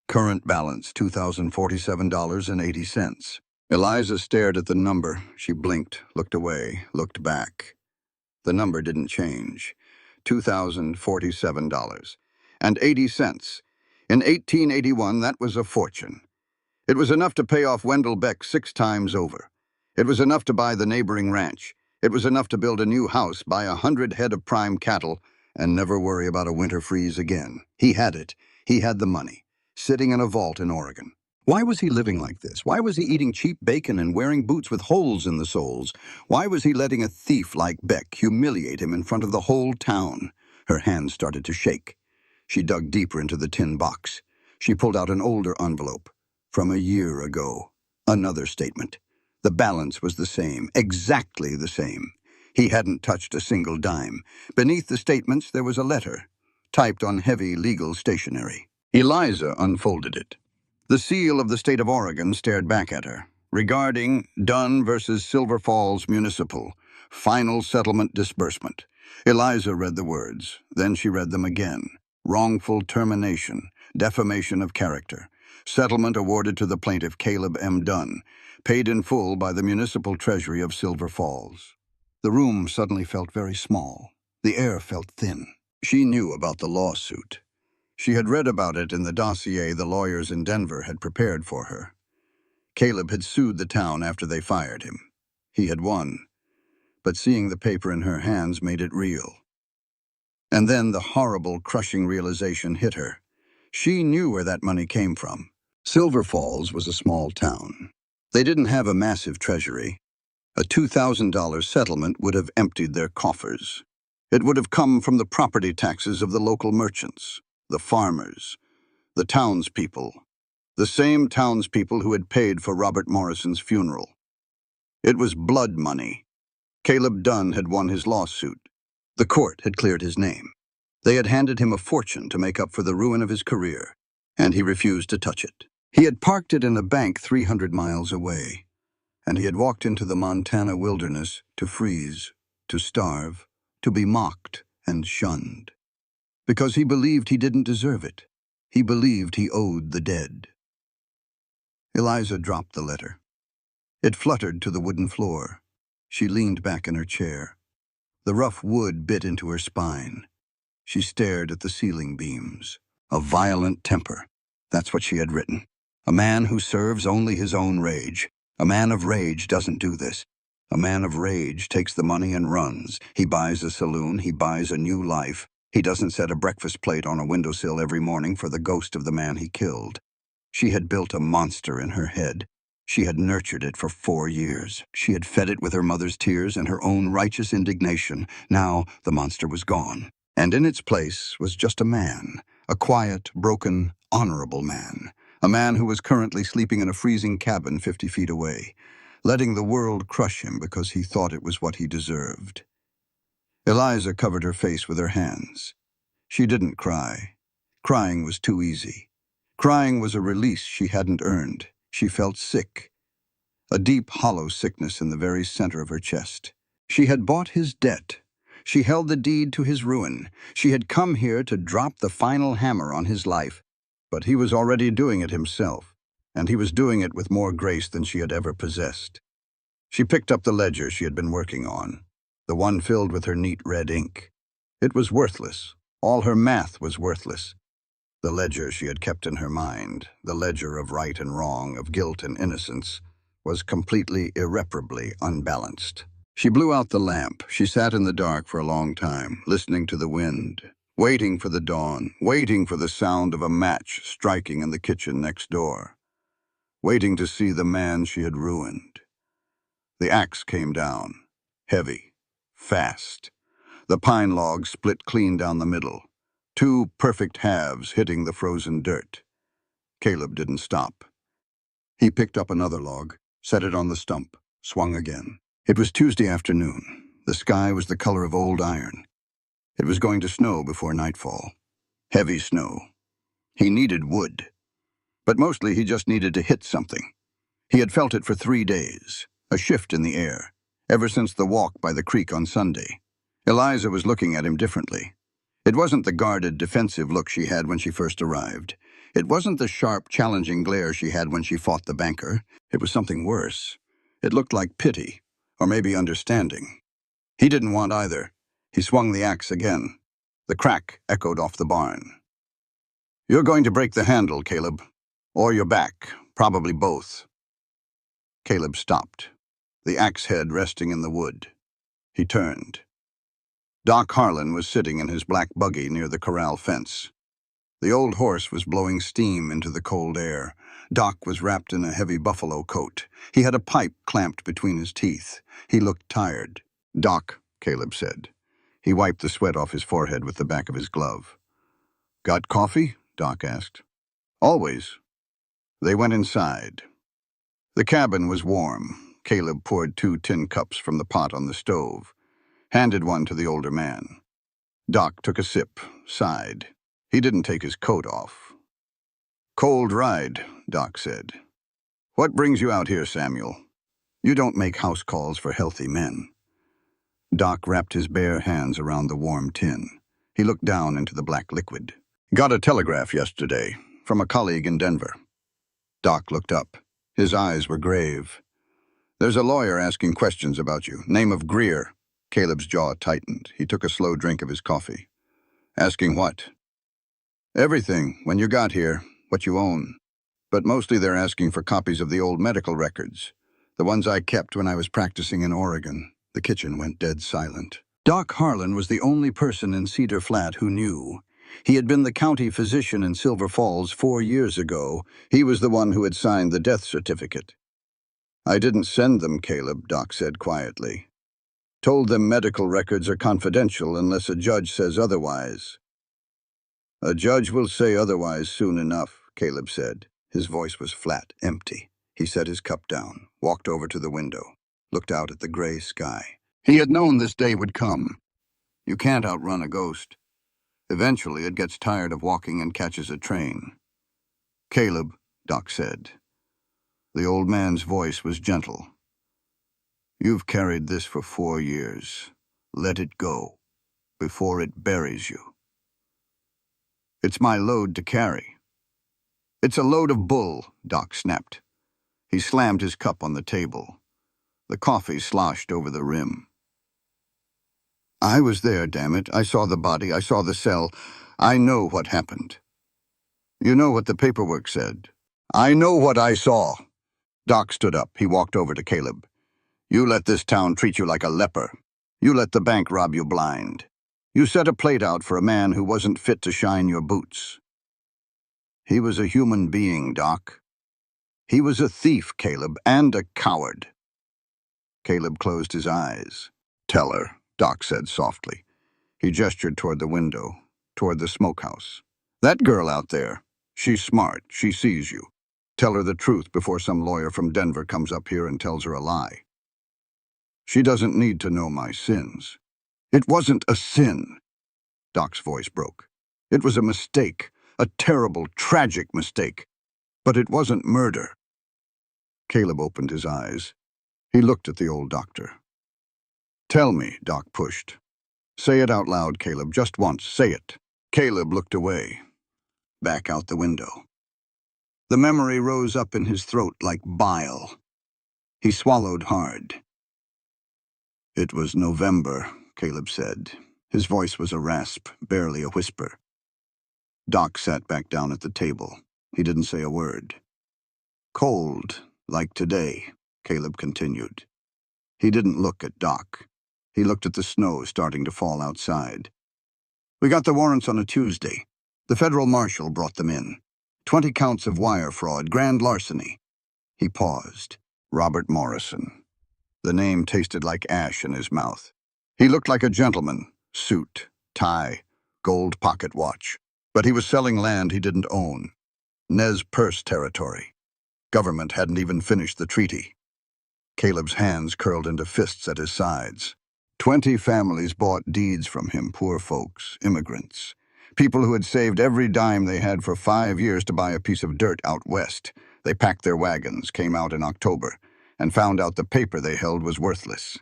Current balance, $2,047.80. Eliza stared at the number. She blinked, looked away, looked back. The number didn't change. $2,047.80. In 1881, that was a fortune. It was enough to pay off Wendell Beck 6 times over. It was enough to buy the neighboring ranch. It was enough to build a new house, buy 100 head of prime cattle, and never worry about a winter freeze again. He had it. He had the money, sitting in a vault in Oregon. Why was he living like this? Why was he eating cheap bacon and wearing boots with holes in the soles? Why was he letting a thief like Beck humiliate him in front of the whole town? Her hands started to shake. She dug deeper into the tin box. She pulled out an older envelope. From a year ago. Another statement. The balance was the same, exactly the same. He hadn't touched a single dime. Beneath the statements, there was a letter, typed on heavy legal stationery. Eliza unfolded it. The seal of the state of Oregon stared back at her. Regarding Dunn versus Silver Falls Municipal, final settlement disbursement. Eliza read the words. Then she read them again. Wrongful termination, defamation of character. Settlement awarded to the plaintiff Caleb M. Dunn, paid in full by the municipal treasury of Silver Falls. The room suddenly felt very small. The air felt thin. She knew about the lawsuit. She had read about it in the dossier the lawyers in Denver had prepared for her. Caleb had sued the town after they fired him. He had won. But seeing the paper in her hands made it real. And then the horrible, crushing realization hit her. She knew where that money came from. Silver Falls was a small town. They didn't have a massive treasury. A $2,000 settlement would have emptied their coffers. It would have come from the property taxes of the local merchants, the farmers, the townspeople, the same townspeople who had paid for Robert Morrison's funeral. It was blood money. Caleb Dunn had won his lawsuit. The court had cleared his name. They had handed him a fortune to make up for the ruin of his career, and he refused to touch it. He had parked it in a bank 300 miles away, and he had walked into the Montana wilderness to freeze, to starve, to be mocked and shunned. Because he believed he didn't deserve it. He believed he owed the dead. Eliza dropped the letter. It fluttered to the wooden floor. She leaned back in her chair. The rough wood bit into her spine. She stared at the ceiling beams. A violent temper. That's what she had written. A man who serves only his own rage. A man of rage doesn't do this. A man of rage takes the money and runs. He buys a saloon. He buys a new life. He doesn't set a breakfast plate on a windowsill every morning for the ghost of the man he killed. She had built a monster in her head. She had nurtured it for 4 years. She had fed it with her mother's tears and her own righteous indignation. Now the monster was gone. And in its place was just a man. A quiet, broken, honorable man. A man who was currently sleeping in a freezing cabin 50 feet away, letting the world crush him because he thought it was what he deserved. Eliza covered her face with her hands. She didn't cry. Crying was too easy. Crying was a release she hadn't earned. She felt sick. A deep, hollow sickness in the very center of her chest. She had bought his debt. She held the deed to his ruin. She had come here to drop the final hammer on his life. But he was already doing it himself, and he was doing it with more grace than she had ever possessed. She picked up the ledger she had been working on, the one filled with her neat red ink. It was worthless. All her math was worthless. The ledger she had kept in her mind, the ledger of right and wrong, of guilt and innocence, was completely, irreparably unbalanced. She blew out the lamp. She sat in the dark for a long time, listening to the wind, waiting for the dawn, waiting for the sound of a match striking in the kitchen next door, waiting to see the man she had ruined. The axe came down, heavy, fast. The pine log split clean down the middle, two perfect halves hitting the frozen dirt. Caleb didn't stop. He picked up another log, set it on the stump, swung again. It was Tuesday afternoon. The sky was the color of old iron. It was going to snow before nightfall. Heavy snow. He needed wood. But mostly he just needed to hit something. He had felt it for 3 days, a shift in the air, ever since the walk by the creek on Sunday. Eliza was looking at him differently. It wasn't the guarded, defensive look she had when she first arrived. It wasn't the sharp, challenging glare she had when she fought the banker. It was something worse. It looked like pity, or maybe understanding. He didn't want either. He swung the axe again. The crack echoed off the barn. "You're going to break the handle, Caleb. Or your back, probably both." Caleb stopped, the axe head resting in the wood. He turned. Doc Harlan was sitting in his black buggy near the corral fence. The old horse was blowing steam into the cold air. Doc was wrapped in a heavy buffalo coat. He had a pipe clamped between his teeth. He looked tired. "Doc," Caleb said. He wiped the sweat off his forehead with the back of his glove. "Got coffee?" Doc asked. "Always." They went inside. The cabin was warm. Caleb poured 2 tin cups from the pot on the stove, handed one to the older man. Doc took a sip, sighed. He didn't take his coat off. "Cold ride," Doc said. "What brings you out here, Samuel? You don't make house calls for healthy men." Doc wrapped his bare hands around the warm tin. He looked down into the black liquid. "Got a telegraph yesterday, from a colleague in Denver." Doc looked up. His eyes were grave. "There's a lawyer asking questions about you. Name of Greer." Caleb's jaw tightened. He took a slow drink of his coffee. "Asking what?" "Everything, when you got here, what you own. But mostly they're asking for copies of the old medical records, the ones I kept when I was practicing in Oregon." The kitchen went dead silent. Doc Harlan was the only person in Cedar Flat who knew. He had been the county physician in Silver Falls 4 years ago. He was the one who had signed the death certificate. "I didn't send them, Caleb," Doc said quietly. "Told them medical records are confidential unless a judge says otherwise." "A judge will say otherwise soon enough," Caleb said. His voice was flat, empty. He set his cup down, walked over to the window, looked out at the gray sky. He had known this day would come. You can't outrun a ghost. Eventually it gets tired of walking and catches a train. "Caleb," Doc said. The old man's voice was gentle. "You've carried this for 4 years. Let it go, before it buries you." "It's my load to carry." "It's a load of bull," Doc snapped. He slammed his cup on the table. The coffee sloshed over the rim. "I was there, damn it. I saw the body, I saw the cell. I know what happened." "You know what the paperwork said." "I know what I saw." Doc stood up. He walked over to Caleb. "You let this town treat you like a leper. You let the bank rob you blind. You set a plate out for a man who wasn't fit to shine your boots." "He was a human being, Doc." "He was a thief, Caleb, and a coward." Caleb closed his eyes. "Tell her," Doc said softly. He gestured toward the window, toward the smokehouse. "That girl out there, she's smart. She sees you. Tell her the truth before some lawyer from Denver comes up here and tells her a lie. She doesn't need to know my sins." "It wasn't a sin." Doc's voice broke. "It was a mistake, a terrible, tragic mistake. But it wasn't murder." Caleb opened his eyes. He looked at the old doctor. "Tell me," Doc pushed. "Say it out loud, Caleb, just once. Say it." Caleb looked away, back out the window. The memory rose up in his throat like bile. He swallowed hard. "It was November," Caleb said. His voice was a rasp, barely a whisper. Doc sat back down at the table. He didn't say a word. "Cold, like today," Caleb continued. He didn't look at Doc. He looked at the snow starting to fall outside. We got the warrants on a Tuesday. The federal marshal brought them in. 20 counts of wire fraud, grand larceny. He paused. Robert Morrison. The name tasted like ash in his mouth. He looked like a gentleman, suit, tie, gold pocket watch. But he was selling land he didn't own. Nez Perce territory. Government hadn't even finished the treaty. Caleb's hands curled into fists at his sides. 20 families bought deeds from him, poor folks, immigrants. People who had saved every dime they had for 5 years to buy a piece of dirt out west. They packed their wagons, came out in October, and found out the paper they held was worthless.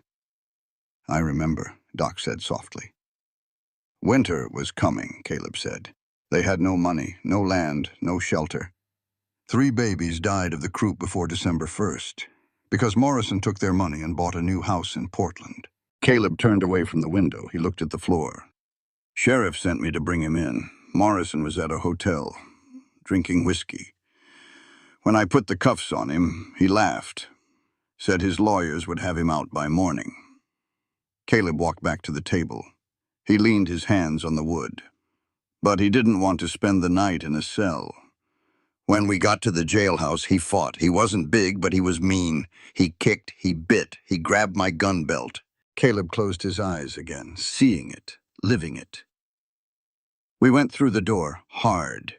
I remember, Doc said softly. Winter was coming, Caleb said. They had no money, no land, no shelter. 3 babies died of the croup before December 1st, because Morrison took their money and bought a new house in Portland. Caleb turned away from the window. He looked at the floor. Sheriff sent me to bring him in. Morrison was at a hotel, drinking whiskey. When I put the cuffs on him, he laughed, said his lawyers would have him out by morning. Caleb walked back to the table. He leaned his hands on the wood. But he didn't want to spend the night in a cell. When we got to the jailhouse, he fought. He wasn't big, but he was mean. He kicked, he bit, he grabbed my gun belt. Caleb closed his eyes again, seeing it, living it. We went through the door, hard.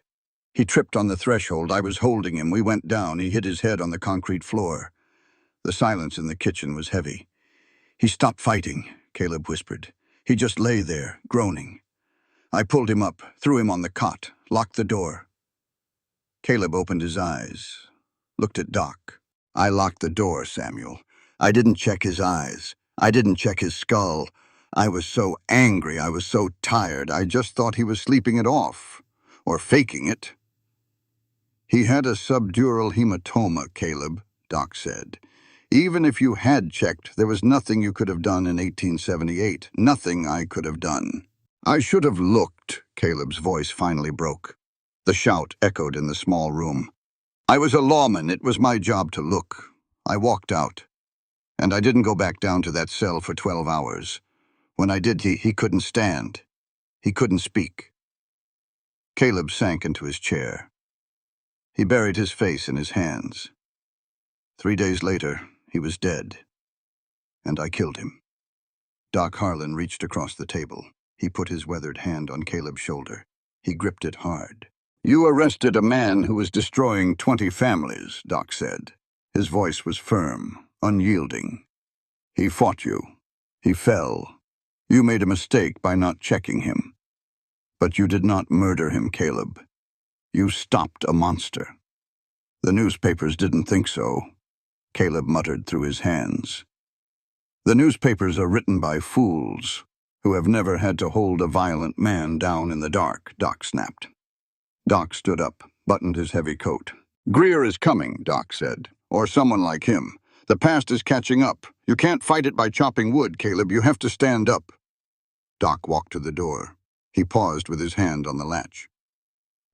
He tripped on the threshold. I was holding him. We went down. He hit his head on the concrete floor. The silence in the kitchen was heavy. He stopped fighting, Caleb whispered. He just lay there, groaning. I pulled him up, threw him on the cot, locked the door. Caleb opened his eyes, looked at Doc. I locked the door, Samuel. I didn't check his eyes. I didn't check his skull. I was so angry, I was so tired, I just thought he was sleeping it off, or faking it. He had a subdural hematoma, Caleb, Doc said. Even if you had checked, there was nothing you could have done in 1878, nothing I could have done. I should have looked, Caleb's voice finally broke. The shout echoed in the small room. I was a lawman, it was my job to look. I walked out, and I didn't go back down to that cell for 12 hours. When I did, he couldn't stand. He couldn't speak. Caleb sank into his chair. He buried his face in his hands. 3 days later, he was dead, and I killed him. Doc Harlan reached across the table. He put his weathered hand on Caleb's shoulder. He gripped it hard. You arrested a man who was destroying 20 families, Doc said. His voice was firm, unyielding. He fought you. He fell. You made a mistake by not checking him. But you did not murder him, Caleb. You stopped a monster. The newspapers didn't think so, Caleb muttered through his hands. The newspapers are written by fools who have never had to hold a violent man down in the dark, Doc snapped. Doc stood up, buttoned his heavy coat. Greer is coming, Doc said, or someone like him. The past is catching up. You can't fight it by chopping wood, Caleb. You have to stand up. Doc walked to the door. He paused with his hand on the latch.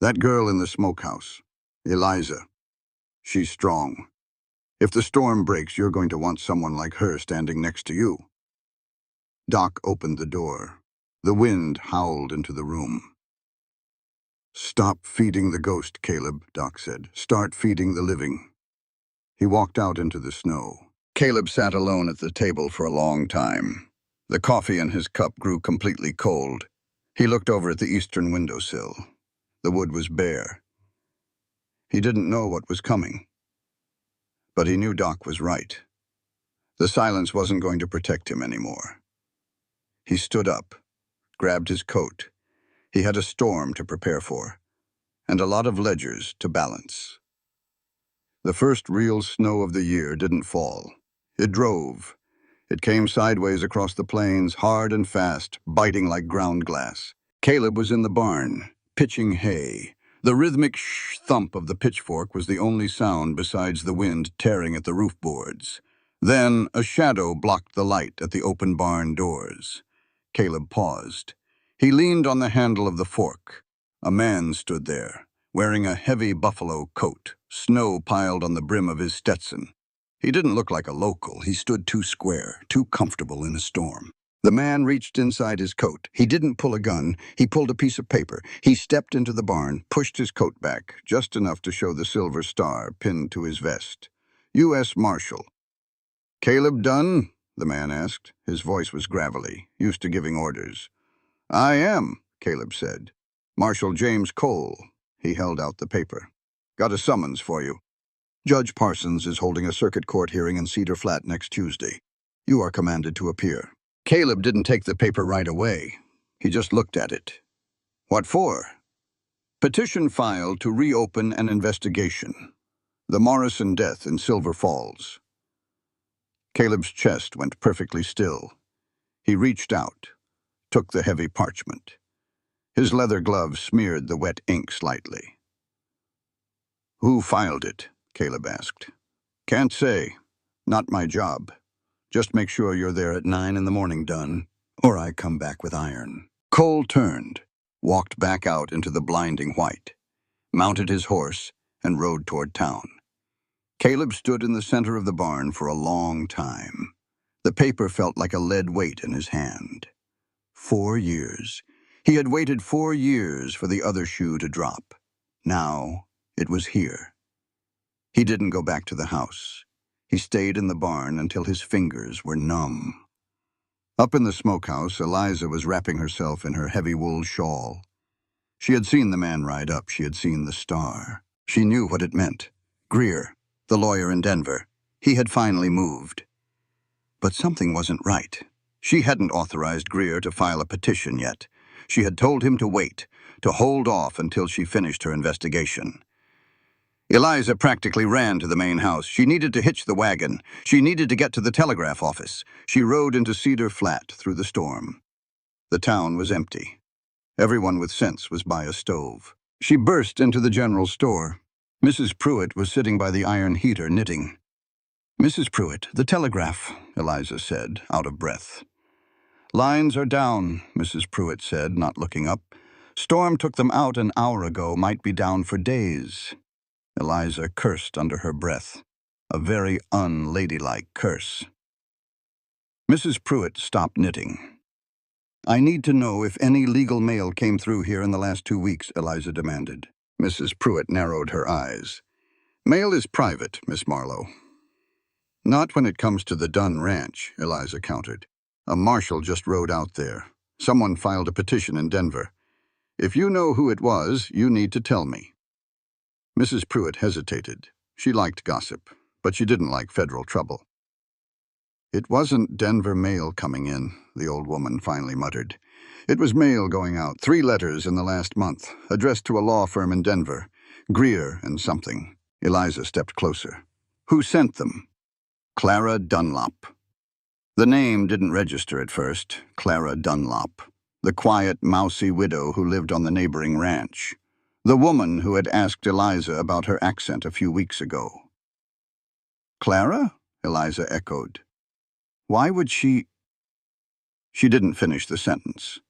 That girl in the smokehouse, Eliza. She's strong. If the storm breaks, you're going to want someone like her standing next to you. Doc opened the door. The wind howled into the room. Stop feeding the ghost, Caleb, Doc said. Start feeding the living. He walked out into the snow. Caleb sat alone at the table for a long time. The coffee in his cup grew completely cold. He looked over at the eastern windowsill. The wood was bare. He didn't know what was coming. But he knew Doc was right. The silence wasn't going to protect him anymore. He stood up, grabbed his coat. He had a storm to prepare for, and a lot of ledgers to balance. The first real snow of the year didn't fall. It drove. It came sideways across the plains, hard and fast, biting like ground glass. Caleb was in the barn, pitching hay. The rhythmic thump of the pitchfork was the only sound besides the wind tearing at the roof boards. Then a shadow blocked the light at the open barn doors. Caleb paused. He leaned on the handle of the fork. A man stood there, wearing a heavy buffalo coat, snow piled on the brim of his Stetson. He didn't look like a local. He stood too square, too comfortable in a storm. The man reached inside his coat. He didn't pull a gun. He pulled a piece of paper. He stepped into the barn, pushed his coat back, just enough to show the silver star pinned to his vest. U.S. Marshal. "Caleb Dunn?" the man asked. His voice was gravelly, used to giving orders. "I am," Caleb said. "Marshal James Cole." He held out the paper. "Got a summons for you. Judge Parsons is holding a circuit court hearing in Cedar Flat next Tuesday. You are commanded to appear." Caleb didn't take the paper right away. He just looked at it. "What for?" "Petition filed to reopen an investigation. The Morrison death in Silver Falls." Caleb's chest went perfectly still. He reached out, took the heavy parchment. His leather glove smeared the wet ink slightly. "Who filed it?" Caleb asked. "Can't say. Not my job. Just make sure you're there at 9 in the morning, Dunn, or I come back with iron." Cole turned, walked back out into the blinding white, mounted his horse, and rode toward town. Caleb stood in the center of the barn for a long time. The paper felt like a lead weight in his hand. 4 years. He had waited 4 years for the other shoe to drop. Now it was here. He didn't go back to the house. He stayed in the barn until his fingers were numb. Up in the smokehouse, Eliza was wrapping herself in her heavy wool shawl. She had seen the man ride up. She had seen the star. She knew what it meant. Greer, the lawyer in Denver. He had finally moved. But something wasn't right. She hadn't authorized Greer to file a petition yet. She had told him to wait, to hold off until she finished her investigation. Eliza practically ran to the main house. She needed to hitch the wagon. She needed to get to the telegraph office. She rode into Cedar Flat through the storm. The town was empty. Everyone with sense was by a stove. She burst into the general store. Mrs. Pruitt was sitting by the iron heater knitting. "Mrs. Pruitt, the telegraph," Eliza said, out of breath. "Lines are down," Mrs. Pruitt said, not looking up. "Storm took them out an hour ago, might be down for days." Eliza cursed under her breath, a very unladylike curse. Mrs. Pruitt stopped knitting. "I need to know if any legal mail came through here in the last 2 weeks," Eliza demanded. Mrs. Pruitt narrowed her eyes. "Mail is private, Miss Marlowe." "Not when it comes to the Dunn Ranch," Eliza countered. "A marshal just rode out there. Someone filed a petition in Denver. If you know who it was, you need to tell me." Mrs. Pruitt hesitated. She liked gossip, but she didn't like federal trouble. "It wasn't Denver mail coming in," the old woman finally muttered. "It was mail going out, 3 letters in the last month, addressed to a law firm in Denver. Greer and something." Eliza stepped closer. "Who sent them?" "Clara Dunlop." The name didn't register at first. Clara Dunlop, the quiet, mousy widow who lived on the neighboring ranch. The woman who had asked Eliza about her accent a few weeks ago. "Clara?" Eliza echoed. "Why would she—" She didn't finish the sentence.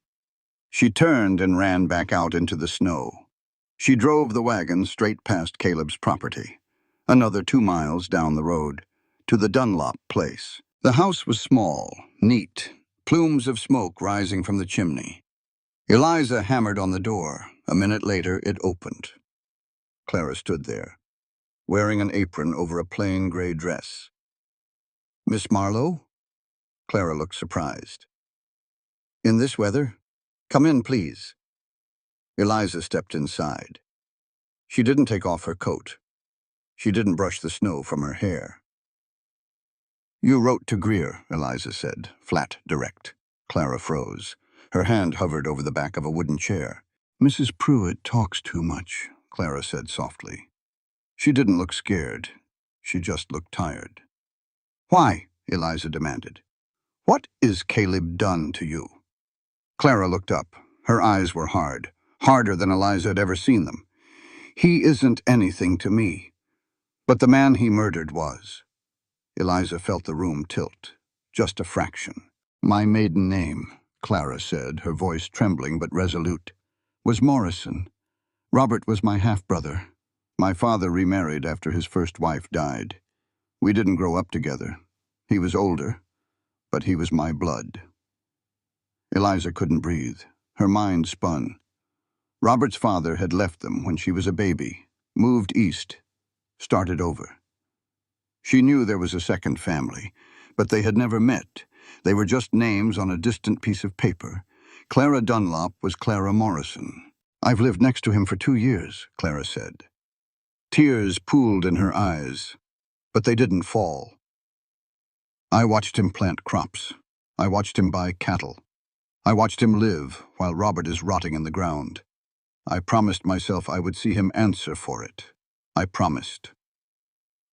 She turned and ran back out into the snow. She drove the wagon straight past Caleb's property, another 2 miles down the road, to the Dunlop place. The house was small, neat, plumes of smoke rising from the chimney. Eliza hammered on the door. A minute later, it opened. Clara stood there, wearing an apron over a plain gray dress. "Miss Marlowe?" Clara looked surprised. "In this weather? Come in, please." Eliza stepped inside. She didn't take off her coat. She didn't brush the snow from her hair. "You wrote to Greer," Eliza said, flat, direct. Clara froze. Her hand hovered over the back of a wooden chair. "Mrs. Pruitt talks too much," Clara said softly. She didn't look scared. She just looked tired. "Why?" Eliza demanded. "What is Caleb Dunn to you?" Clara looked up. Her eyes were hard, harder than Eliza had ever seen them. "He isn't anything to me. But the man he murdered was." Eliza felt the room tilt, just a fraction. "My maiden name," Clara said, her voice trembling but resolute, "was Morrison. Robert was my half-brother. My father remarried after his first wife died. We didn't grow up together. He was older, but he was my blood." Eliza couldn't breathe. Her mind spun. Robert's father had left them when she was a baby, moved east, started over. She knew there was a second family, but they had never met. They were just names on a distant piece of paper. Clara Dunlop was Clara Morrison. "I've lived next to him for 2 years," Clara said. Tears pooled in her eyes, but they didn't fall. "I watched him plant crops. I watched him buy cattle. I watched him live while Robert is rotting in the ground. I promised myself I would see him answer for it. I promised."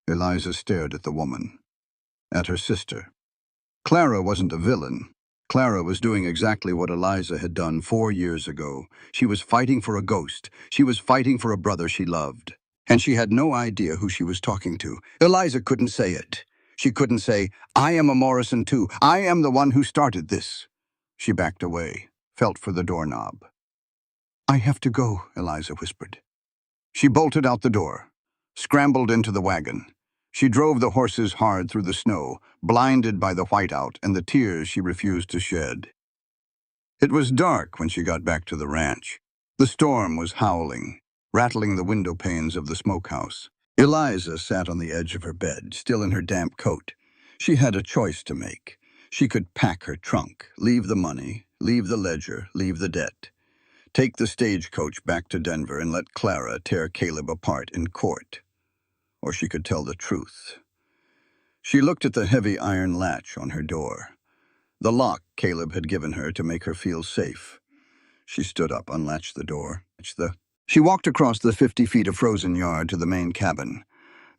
Eliza stared at the woman, at her sister. Clara wasn't a villain. Clara was doing exactly what Eliza had done 4 years ago. She was fighting for a ghost. She was fighting for a brother she loved. And she had no idea who she was talking to. Eliza couldn't say it. She couldn't say, "I am a Morrison too. I am the one who started this." She backed away, felt for the doorknob. "I have to go," Eliza whispered. She bolted out the door, scrambled into the wagon. She drove the horses hard through the snow, blinded by the whiteout and the tears she refused to shed. It was dark when she got back to the ranch. The storm was howling, rattling the window panes of the smokehouse. Eliza sat on the edge of her bed, still in her damp coat. She had a choice to make. She could pack her trunk, leave the money, leave the ledger, leave the debt. Take the stagecoach back to Denver and let Clara tear Caleb apart in court. Or she could tell the truth. She looked at the heavy iron latch on her door, the lock Caleb had given her to make her feel safe. She stood up, unlatched the door. She walked across the 50 feet of frozen yard to the main cabin.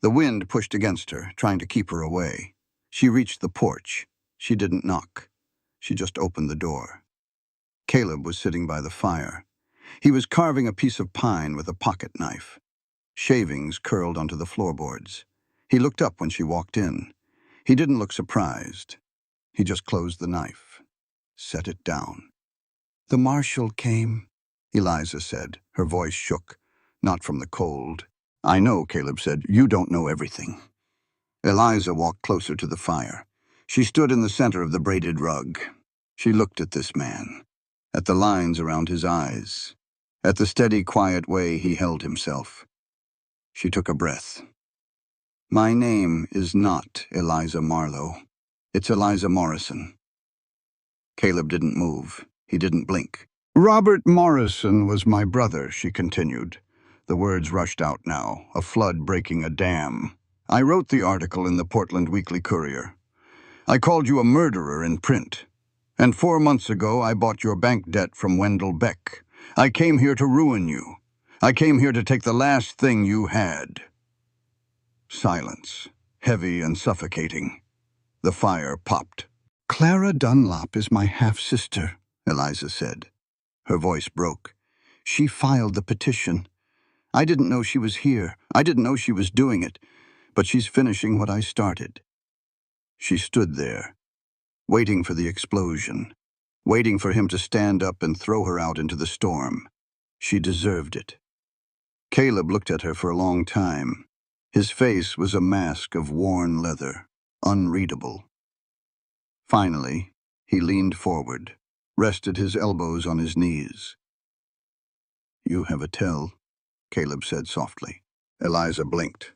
The wind pushed against her, trying to keep her away. She reached the porch. She didn't knock. She just opened the door. Caleb was sitting by the fire. He was carving a piece of pine with a pocket knife. Shavings curled onto the floorboards. He looked up when she walked in. He didn't look surprised. He just closed the knife, set it down. "The marshal came," Eliza said. Her voice shook, not from the cold. "I know," Caleb said. "You don't know everything." Eliza walked closer to the fire. She stood in the center of the braided rug. She looked at this man, at the lines around his eyes, at the steady, quiet way he held himself. She took a breath. "My name is not Eliza Marlowe. It's Eliza Morrison." Caleb didn't move. He didn't blink. "Robert Morrison was my brother," she continued. The words rushed out now, a flood breaking a dam. "I wrote the article in the Portland Weekly Courier. I called you a murderer in print. And 4 months ago I bought your bank debt from Wendell Beck. I came here to ruin you. I came here to take the last thing you had." Silence, heavy and suffocating. The fire popped. "Clara Dunlop is my half-sister," Eliza said. Her voice broke. "She filed the petition. I didn't know she was here. I didn't know she was doing it. But she's finishing what I started." She stood there, waiting for the explosion, waiting for him to stand up and throw her out into the storm. She deserved it. Caleb looked at her for a long time. His face was a mask of worn leather, unreadable. Finally, he leaned forward, rested his elbows on his knees. "You have a tell," Caleb said softly. Eliza blinked.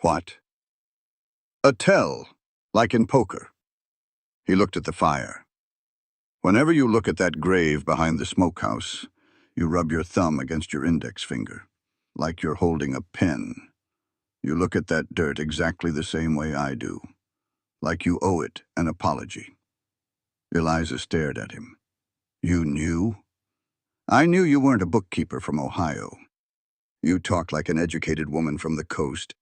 "What?" "A tell, like in poker." He looked at the fire. "Whenever you look at that grave behind the smokehouse, you rub your thumb against your index finger, like you're holding a pen. You look at that dirt exactly the same way I do, like you owe it an apology." Eliza stared at him. "You knew?" "I knew you weren't a bookkeeper from Ohio. You talk like an educated woman from the coast.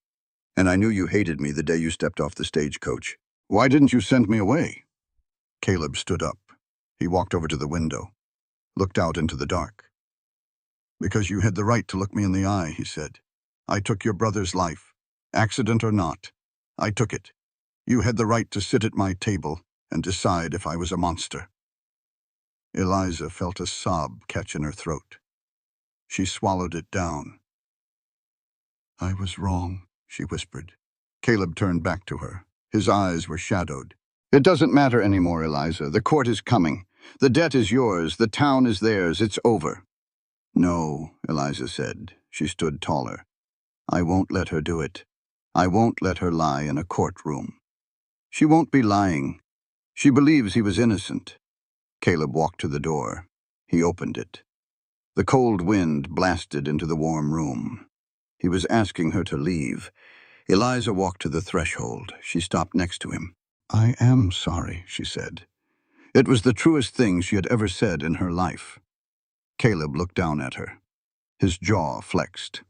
And I knew you hated me the day you stepped off the stagecoach. Why didn't you send me away?" Caleb stood up. He walked over to the window, looked out into the dark. "Because you had the right to look me in the eye," he said. "I took your brother's life, accident or not. I took it. You had the right to sit at my table and decide if I was a monster." Eliza felt a sob catch in her throat. She swallowed it down. "I was wrong," she whispered. Caleb turned back to her. His eyes were shadowed. "It doesn't matter anymore, Eliza. The court is coming. The debt is yours. The town is theirs. It's over. No, Eliza said. She stood taller. I won't let her do it. I won't let her lie in a courtroom. She won't be lying. She believes he was innocent. Caleb walked to the door. He opened it. The cold wind blasted into the warm room. He was asking her to leave. Eliza walked to the threshold. She stopped next to him. I am sorry, she said. It was the truest thing she had ever said in her life. Caleb looked down at her. His jaw flexed.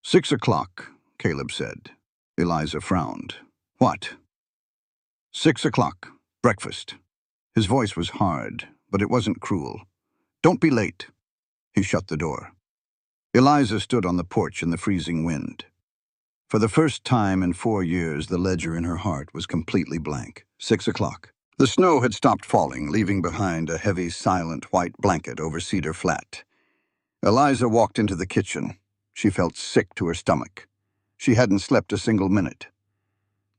6 o'clock, Caleb said. Eliza frowned. What? 6 o'clock. Breakfast. His voice was hard, but it wasn't cruel. Don't be late. He shut the door. Eliza stood on the porch in the freezing wind. For the first time in 4 years, the ledger in her heart was completely blank. 6 o'clock. The snow had stopped falling, leaving behind a heavy, silent white blanket over Cedar Flat. Eliza walked into the kitchen. She felt sick to her stomach. She hadn't slept a single minute.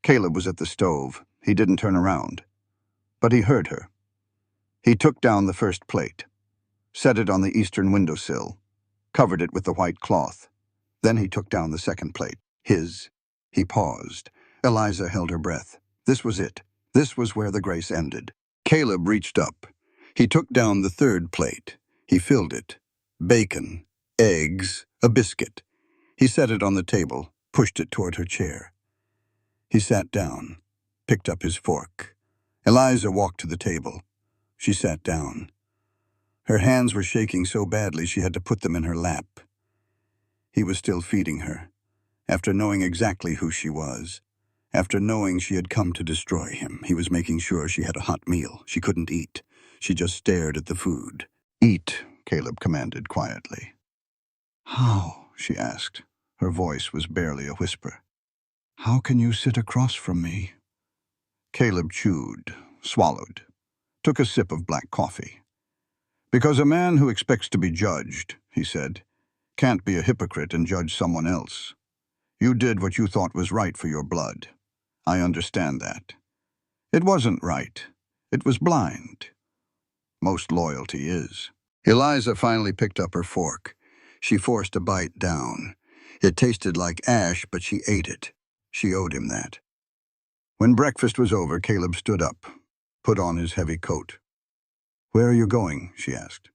Caleb was at the stove. He didn't turn around. But he heard her. He took down the first plate, set it on the eastern windowsill, covered it with the white cloth. Then he took down the second plate. His. He paused. Eliza held her breath. This was it. This was where the grace ended. Caleb reached up. He took down the third plate. He filled it. Bacon, eggs, a biscuit. He set it on the table, pushed it toward her chair. He sat down, picked up his fork. Eliza walked to the table. She sat down. Her hands were shaking so badly she had to put them in her lap. He was still feeding her. After knowing exactly who she was, after knowing she had come to destroy him, he was making sure she had a hot meal. She couldn't eat. She just stared at the food. Eat, Caleb commanded quietly. How? She asked. Her voice was barely a whisper. How can you sit across from me? Caleb chewed, swallowed, took a sip of black coffee. Because a man who expects to be judged, he said, can't be a hypocrite and judge someone else. You did what you thought was right for your blood. I understand that. It wasn't right. It was blind. Most loyalty is. Eliza finally picked up her fork. She forced a bite down. It tasted like ash, but she ate it. She owed him that. When breakfast was over, Caleb stood up, put on his heavy coat. Where are you going? She asked.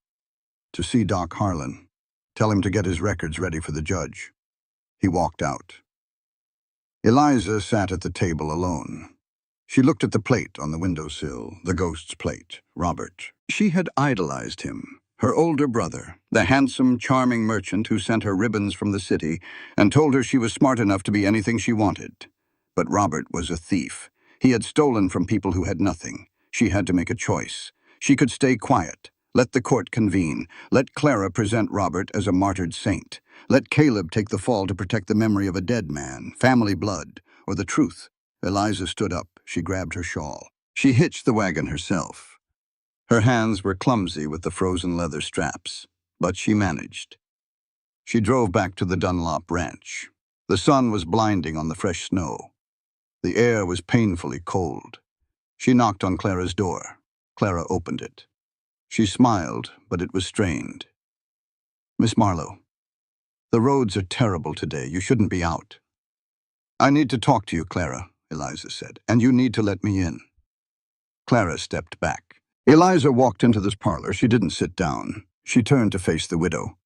To see Doc Harlan. Tell him to get his records ready for the judge. He walked out. Eliza sat at the table alone. She looked at the plate on the windowsill, the ghost's plate, Robert. She had idolized him, her older brother, the handsome, charming merchant who sent her ribbons from the city and told her she was smart enough to be anything she wanted. But Robert was a thief. He had stolen from people who had nothing. She had to make a choice. She could stay quiet, let the court convene, let Clara present Robert as a martyred saint, let Caleb take the fall to protect the memory of a dead man, family blood, or the truth. Eliza stood up. She grabbed her shawl. She hitched the wagon herself. Her hands were clumsy with the frozen leather straps, but she managed. She drove back to the Dunlop ranch. The sun was blinding on the fresh snow. The air was painfully cold. She knocked on Clara's door. Clara opened it. She smiled, but it was strained. Miss Marlowe, the roads are terrible today. You shouldn't be out. I need to talk to you, Clara, Eliza said, and you need to let me in. Clara stepped back. Eliza walked into this parlor. She didn't sit down. She turned to face the widow.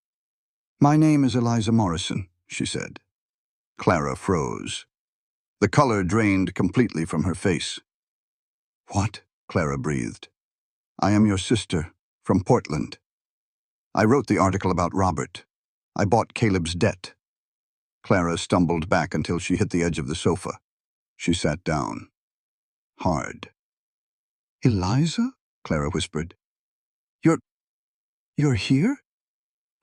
My name is Eliza Morrison, she said. Clara froze. The color drained completely from her face. What? Clara breathed. I am your sister, from Portland. I wrote the article about Robert. I bought Caleb's debt. Clara stumbled back until she hit the edge of the sofa. She sat down. Hard. Eliza? Clara whispered. You're here?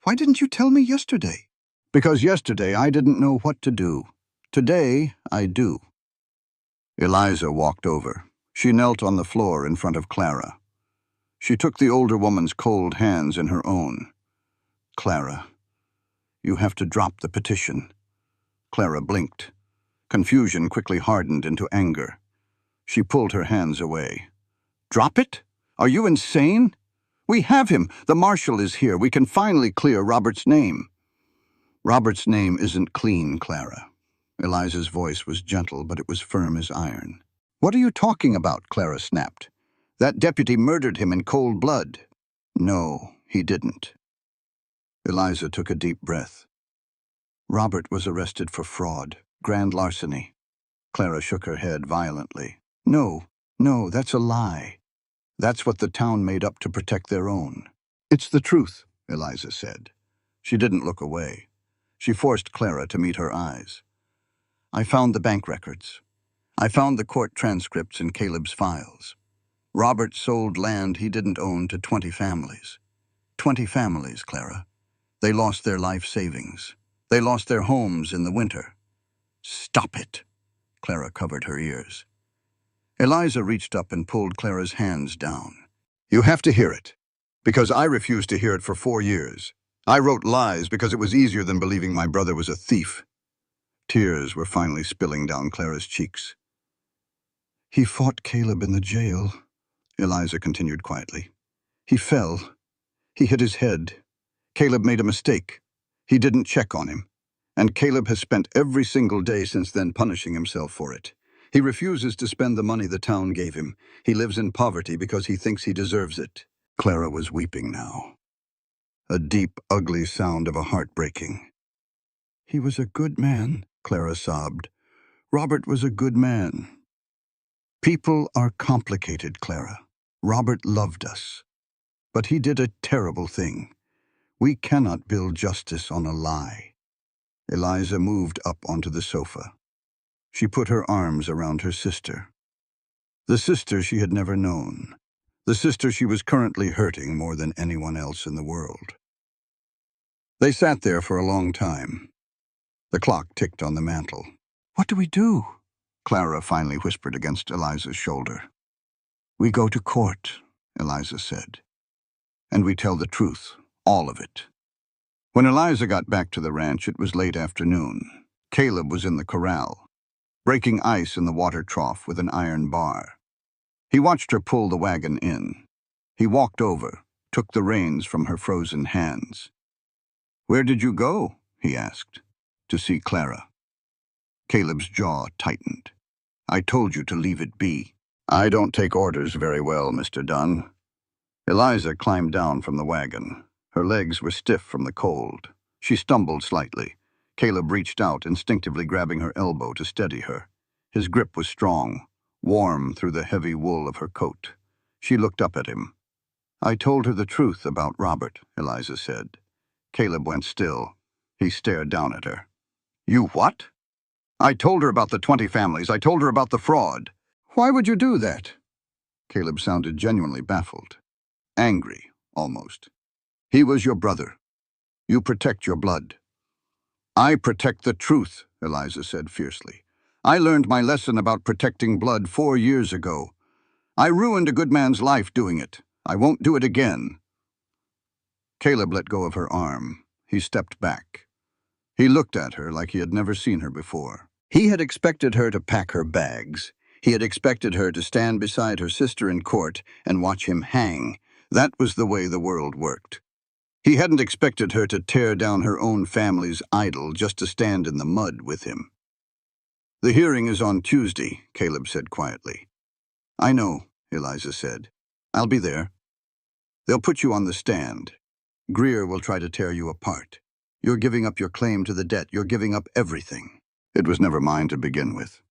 Why didn't you tell me yesterday? Because yesterday I didn't know what to do. Today I do. Eliza walked over. She knelt on the floor in front of Clara. She took the older woman's cold hands in her own. Clara, you have to drop the petition. Clara blinked. Confusion quickly hardened into anger. She pulled her hands away. Drop it? Are you insane? We have him. The marshal is here. We can finally clear Robert's name. Robert's name isn't clean, Clara. Eliza's voice was gentle, but it was firm as iron. What are you talking about? Clara snapped. That deputy murdered him in cold blood. No, he didn't. Eliza took a deep breath. Robert was arrested for fraud, grand larceny. Clara shook her head violently. No, that's a lie. That's what the town made up to protect their own. It's the truth, Eliza said. She didn't look away. She forced Clara to meet her eyes. I found the bank records. I found the court transcripts in Caleb's files. Robert sold land he didn't own to 20 families. 20 families, Clara. They lost their life savings. They lost their homes in the winter. Stop it. Clara covered her ears. Eliza reached up and pulled Clara's hands down. You have to hear it, because I refused to hear it for 4 years. I wrote lies because it was easier than believing my brother was a thief. Tears were finally spilling down Clara's cheeks. He fought Caleb in the jail, Eliza continued quietly. He fell. He hit his head. Caleb made a mistake. He didn't check on him. And Caleb has spent every single day since then punishing himself for it. He refuses to spend the money the town gave him. He lives in poverty because he thinks he deserves it. Clara was weeping now. A deep, ugly sound of a heart breaking. He was a good man, Clara sobbed. Robert was a good man. People are complicated, Clara. Robert loved us. But he did a terrible thing. We cannot build justice on a lie. Eliza moved up onto the sofa. She put her arms around her sister. The sister she had never known. The sister she was currently hurting more than anyone else in the world. They sat there for a long time. The clock ticked on the mantel. What do we do? Clara finally whispered against Eliza's shoulder. We go to court, Eliza said. And we tell the truth, all of it. When Eliza got back to the ranch, it was late afternoon. Caleb was in the corral, breaking ice in the water trough with an iron bar. He watched her pull the wagon in. He walked over, took the reins from her frozen hands. Where did you go? He asked. To see Clara. Caleb's jaw tightened. I told you to leave it be. I don't take orders very well, Mr. Dunn. Eliza climbed down from the wagon. Her legs were stiff from the cold. She stumbled slightly. Caleb reached out, instinctively grabbing her elbow to steady her. His grip was strong, warm through the heavy wool of her coat. She looked up at him. I told her the truth about Robert, Eliza said. Caleb went still. He stared down at her. You what? I told her about the 20 families. I told her about the fraud. Why would you do that? Caleb sounded genuinely baffled. Angry, almost. He was your brother. You protect your blood. I protect the truth, Eliza said fiercely. I learned my lesson about protecting blood 4 years ago. I ruined a good man's life doing it. I won't do it again. Caleb let go of her arm. He stepped back. He looked at her like he had never seen her before. He had expected her to pack her bags. He had expected her to stand beside her sister in court and watch him hang. That was the way the world worked. He hadn't expected her to tear down her own family's idol just to stand in the mud with him. The hearing is on Tuesday, Caleb said quietly. I know, Eliza said. I'll be there. They'll put you on the stand. Greer will try to tear you apart. You're giving up your claim to the debt. You're giving up everything. It was never mine to begin with.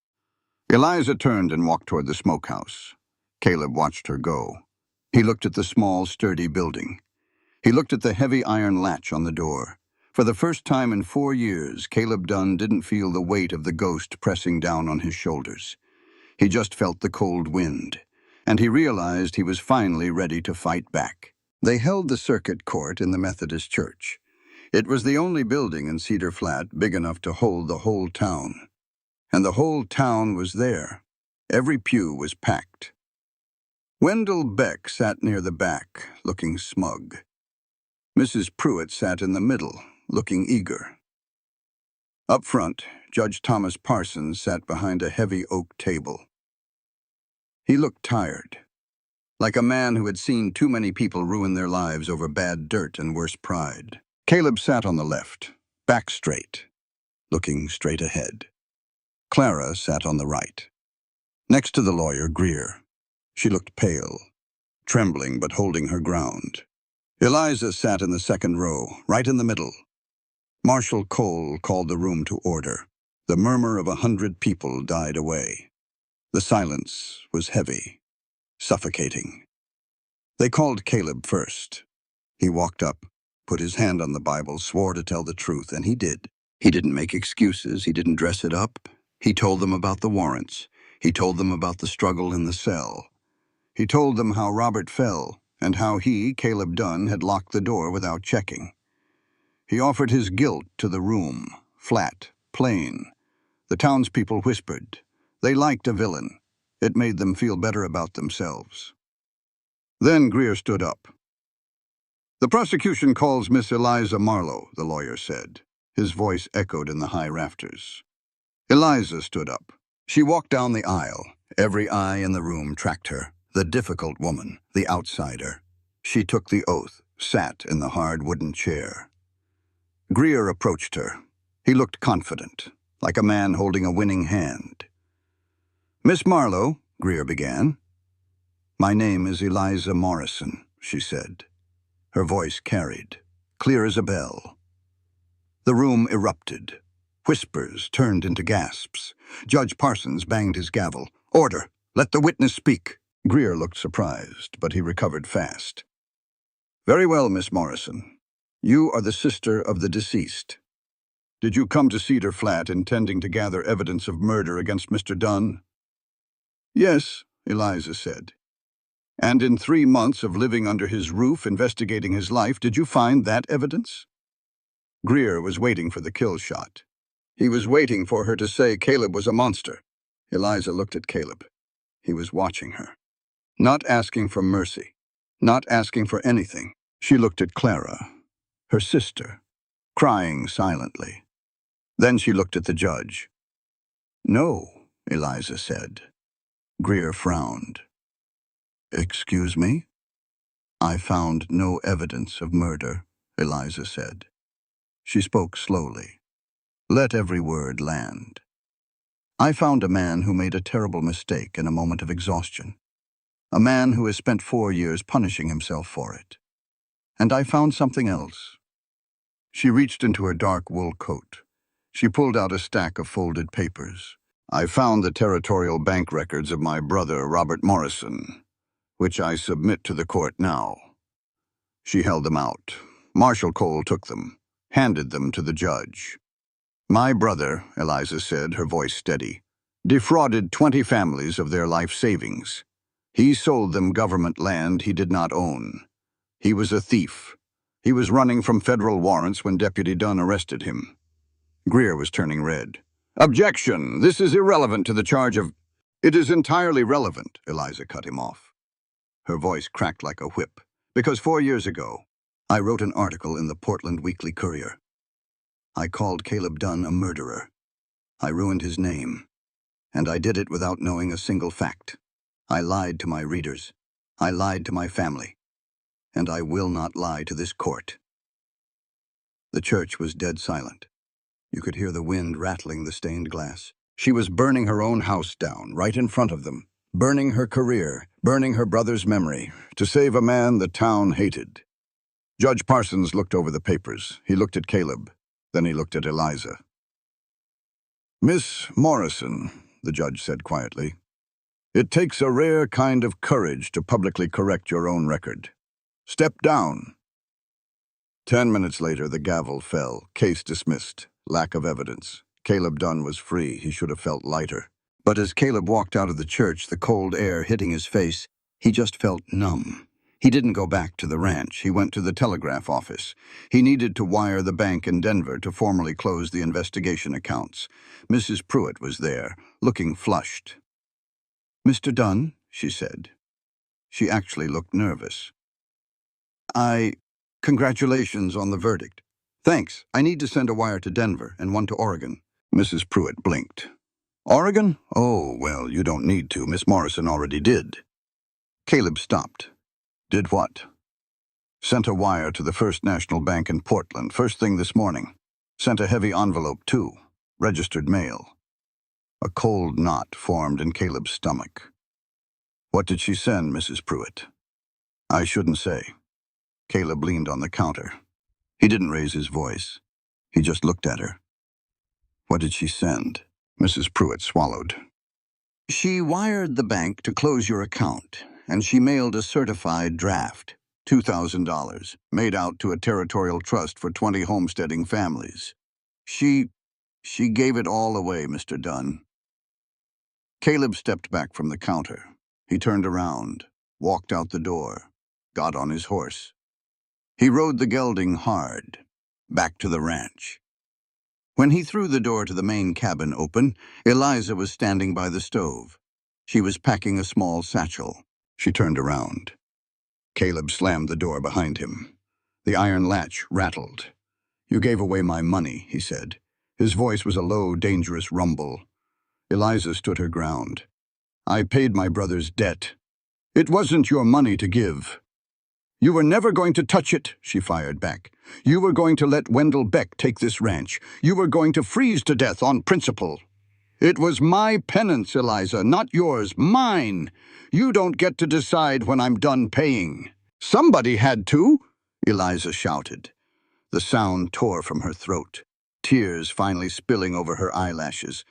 Eliza turned and walked toward the smokehouse. Caleb watched her go. He looked at the small, sturdy building. He looked at the heavy iron latch on the door. For the first time in 4 years, Caleb Dunn didn't feel the weight of the ghost pressing down on his shoulders. He just felt the cold wind, and he realized he was finally ready to fight back. They held the circuit court in the Methodist church. It was the only building in Cedar Flat big enough to hold the whole town. And the whole town was there. Every pew was packed. Wendell Beck sat near the back, looking smug. Mrs. Pruitt sat in the middle, looking eager. Up front, Judge Thomas Parsons sat behind a heavy oak table. He looked tired. like a man who had seen too many people ruin their lives over bad dirt and worse pride. Caleb sat on the left, back straight, looking straight ahead. Clara sat on the right. Next to the lawyer, Greer. She looked pale, trembling but holding her ground. Eliza sat in the second row, right in the middle. Marshal Cole called the room to order. The murmur of 100 people died away. The silence was heavy, suffocating. They called Caleb first. He walked up, put his hand on the Bible, swore to tell the truth, and he did. He didn't make excuses, he didn't dress it up. He told them about the warrants. He told them about the struggle in the cell. He told them how Robert fell, and how he, Caleb Dunn, had locked the door without checking. He offered his guilt to the room, flat, plain. The townspeople whispered. They liked a villain. It made them feel better about themselves. Then Greer stood up. "The prosecution calls Miss Eliza Marlowe," the lawyer said. His voice echoed in the high rafters. Eliza stood up. She walked down the aisle. Every eye in the room tracked her. The difficult woman, the outsider. She took the oath, sat in the hard wooden chair. Greer approached her. He looked confident, like a man holding a winning hand. "Miss Marlowe," Greer began. "My name is Eliza Morrison," she said. Her voice carried, clear as a bell. The room erupted. Whispers turned into gasps. Judge Parsons banged his gavel. "Order! Let the witness speak!" Greer looked surprised, but he recovered fast. "Very well, Miss Morrison. You are the sister of the deceased. Did you come to Cedar Flat intending to gather evidence of murder against Mr. Dunn?" "Yes," Eliza said. "And in 3 months of living under his roof, investigating his life, did you find that evidence?" Greer was waiting for the kill shot. He was waiting for her to say Caleb was a monster. Eliza looked at Caleb. He was watching her. Not asking for mercy. Not asking for anything. She looked at Clara, her sister, crying silently. Then she looked at the judge. "No," Eliza said. Greer frowned. "Excuse me?" "I found no evidence of murder," Eliza said. She spoke slowly. Let every word land. "I found a man who made a terrible mistake in a moment of exhaustion. A man who has spent 4 years punishing himself for it. And I found something else." She reached into her dark wool coat. She pulled out a stack of folded papers. "I found the territorial bank records of my brother, Robert Morrison, which I submit to the court now." She held them out. Marshal Cole took them, handed them to the judge. "My brother," Eliza said, her voice steady, "defrauded 20 families of their life savings. He sold them government land he did not own. He was a thief. He was running from federal warrants when Deputy Dunn arrested him." Greer was turning red. "Objection! This is irrelevant to the charge of—" "It is entirely relevant," Eliza cut him off. Her voice cracked like a whip. "Because 4 years ago, I wrote an article in the Portland Weekly Courier. I called Caleb Dunn a murderer. I ruined his name. And I did it without knowing a single fact. I lied to my readers. I lied to my family. And I will not lie to this court." The church was dead silent. You could hear the wind rattling the stained glass. She was burning her own house down, right in front of them. Burning her career, burning her brother's memory, to save a man the town hated. Judge Parsons looked over the papers. He looked at Caleb. Then he looked at Eliza. "Miss Morrison," the judge said quietly, "it takes a rare kind of courage to publicly correct your own record. Step down." 10 minutes later, the gavel fell. Case dismissed. Lack of evidence. Caleb Dunn was free. He should have felt lighter. But as Caleb walked out of the church, the cold air hitting his face, he just felt numb. He didn't go back to the ranch. He went to the telegraph office. He needed to wire the bank in Denver to formally close the investigation accounts. Mrs. Pruitt was there, looking flushed. "Mr. Dunn," she said. She actually looked nervous. Congratulations on the verdict." "Thanks. I need to send a wire to Denver and one to Oregon." Mrs. Pruitt blinked. "Oregon? Oh, well, you don't need to. Miss Morrison already did." Caleb stopped. Did what? Sent a wire to the First National Bank in Portland, first thing this morning. Sent a heavy envelope, too. Registered mail. A cold knot formed in Caleb's stomach. What did she send, Mrs. Pruitt? I shouldn't say. Caleb leaned on the counter. He didn't raise his voice. He just looked at her. What did she send? Mrs. Pruitt swallowed. She wired the bank to close your account, and she mailed a certified draft, $2,000, made out to a territorial trust for 20 homesteading families. She gave it all away, Mr. Dunn. Caleb stepped back from the counter. He turned around, walked out the door, got on his horse. He rode the gelding hard, back to the ranch. When he threw the door to the main cabin open, Eliza was standing by the stove. She was packing a small satchel. She turned around. Caleb slammed the door behind him. The iron latch rattled. You gave away my money, he said. His voice was a low, dangerous rumble. Eliza stood her ground. I paid my brother's debt. It wasn't your money to give. You were never going to touch it, she fired back. You were going to let Wendell Beck take this ranch. You were going to freeze to death on principle. It was my penance, Eliza, not yours, mine. You don't get to decide when I'm done paying. Somebody had to, Eliza shouted. The sound tore from her throat, tears finally spilling over her eyelashes.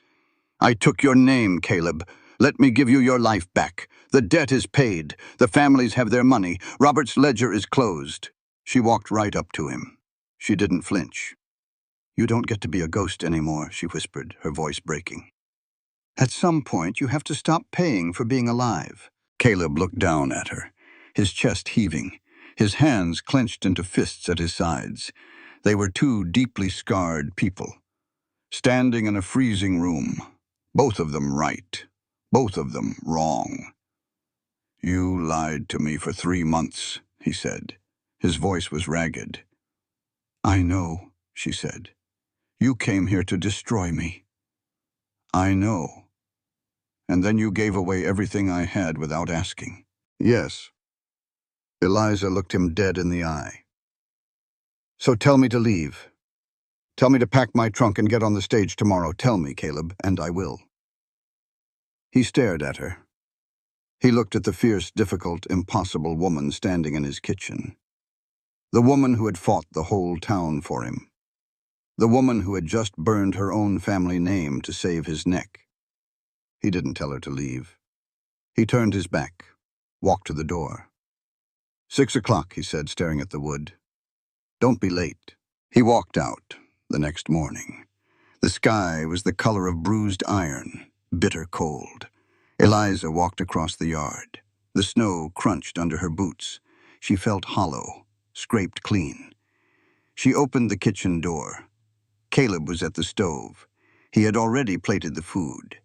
I took your name, Caleb. Let me give you your life back. The debt is paid. The families have their money. Robert's ledger is closed. She walked right up to him. She didn't flinch. You don't get to be a ghost anymore, she whispered, her voice breaking. At some point, you have to stop paying for being alive. Caleb looked down at her, his chest heaving, his hands clenched into fists at his sides. They were two deeply scarred people, standing in a freezing room, both of them right, both of them wrong. You lied to me for 3 months, he said. His voice was ragged. I know, she said. You came here to destroy me. I know. And then you gave away everything I had without asking. Yes. Eliza looked him dead in the eye. So tell me to leave. Tell me to pack my trunk and get on the stage tomorrow. Tell me, Caleb, and I will. He stared at her. He looked at the fierce, difficult, impossible woman standing in his kitchen. The woman who had fought the whole town for him. The woman who had just burned her own family name to save his neck. He didn't tell her to leave. He turned his back, walked to the door. 6 o'clock, he said, staring at the wood. Don't be late. He walked out the next morning. The sky was the color of bruised iron, bitter cold. Eliza walked across the yard. The snow crunched under her boots. She felt hollow, scraped clean. She opened the kitchen door. Caleb was at the stove. He had already plated the food.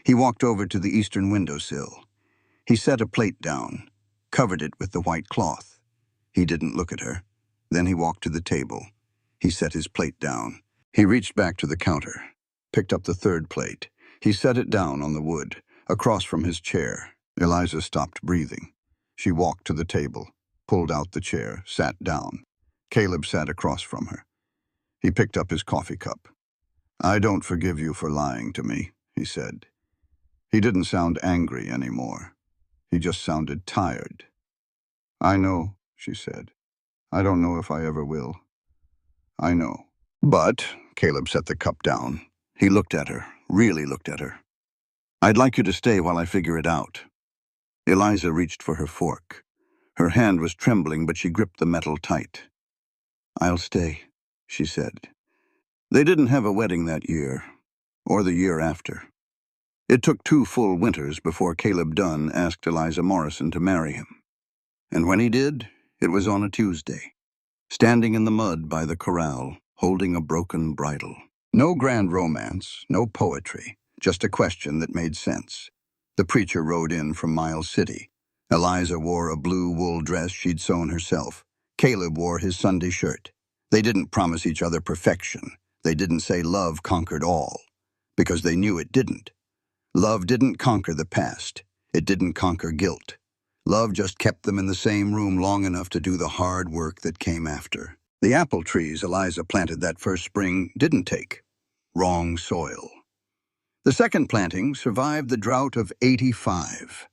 He walked over to the eastern windowsill. He set a plate down, covered it with the white cloth. He didn't look at her. Then he walked to the table. He set his plate down. He reached back to the counter, picked up the third plate. He set it down on the wood, across from his chair. Eliza stopped breathing. She walked to the table, pulled out the chair, sat down. Caleb sat across from her. He picked up his coffee cup. I don't forgive you for lying to me, he said. He didn't sound angry anymore. He just sounded tired. I know, she said. I don't know if I ever will. I know. But, Caleb set the cup down. He looked at her, really looked at her. I'd like you to stay while I figure it out. Eliza reached for her fork. Her hand was trembling, but she gripped the metal tight. I'll stay, she said. They didn't have a wedding that year, or the year after. It took 2 full winters before Caleb Dunn asked Eliza Morrison to marry him. And when he did, it was on a Tuesday, standing in the mud by the corral, holding a broken bridle. No grand romance, no poetry, just a question that made sense. The preacher rode in from Miles City. Eliza wore a blue wool dress she'd sewn herself. Caleb wore his Sunday shirt. They didn't promise each other perfection. They didn't say love conquered all, because they knew it didn't. Love didn't conquer the past. It didn't conquer guilt. Love just kept them in the same room long enough to do the hard work that came after. The apple trees Eliza planted that first spring didn't take. Wrong soil. The second planting survived the drought of '85.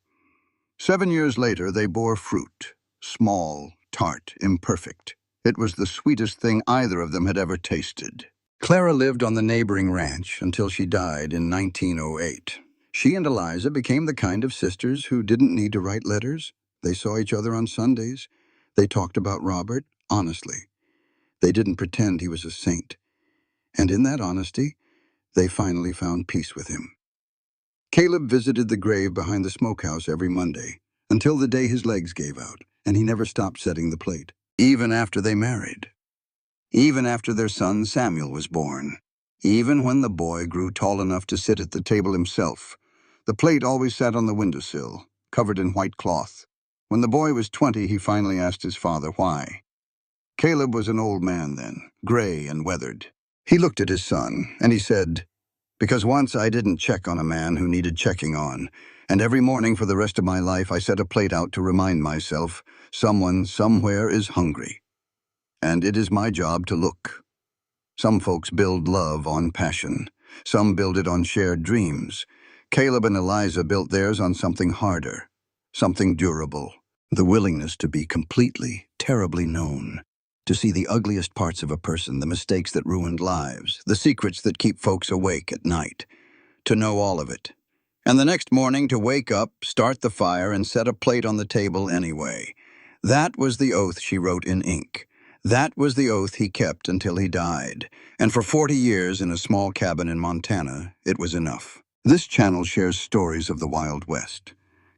7 years later, they bore fruit. Small, tart, imperfect. It was the sweetest thing either of them had ever tasted. Clara lived on the neighboring ranch until she died in 1908. She and Eliza became the kind of sisters who didn't need to write letters. They saw each other on Sundays. They talked about Robert, honestly. They didn't pretend he was a saint. And in that honesty, they finally found peace with him. Caleb visited the grave behind the smokehouse every Monday, until the day his legs gave out, and he never stopped setting the plate, even after they married. Even after their son Samuel was born. Even when the boy grew tall enough to sit at the table himself. The plate always sat on the windowsill, covered in white cloth. When the boy was 20, he finally asked his father why. Caleb was an old man then, gray and weathered. He looked at his son, and he said, "Because once I didn't check on a man who needed checking on, and every morning for the rest of my life I set a plate out to remind myself, someone somewhere is hungry. And it is my job to look." Some folks build love on passion. Some build it on shared dreams. Caleb and Eliza built theirs on something harder, something durable. The willingness to be completely, terribly known. To see the ugliest parts of a person, the mistakes that ruined lives, the secrets that keep folks awake at night. To know all of it. And the next morning to wake up, start the fire, and set a plate on the table anyway. That was the oath she wrote in ink. That was the oath he kept until he died. And for 40 years in a small cabin in Montana, it was enough. This channel shares stories of the Wild West.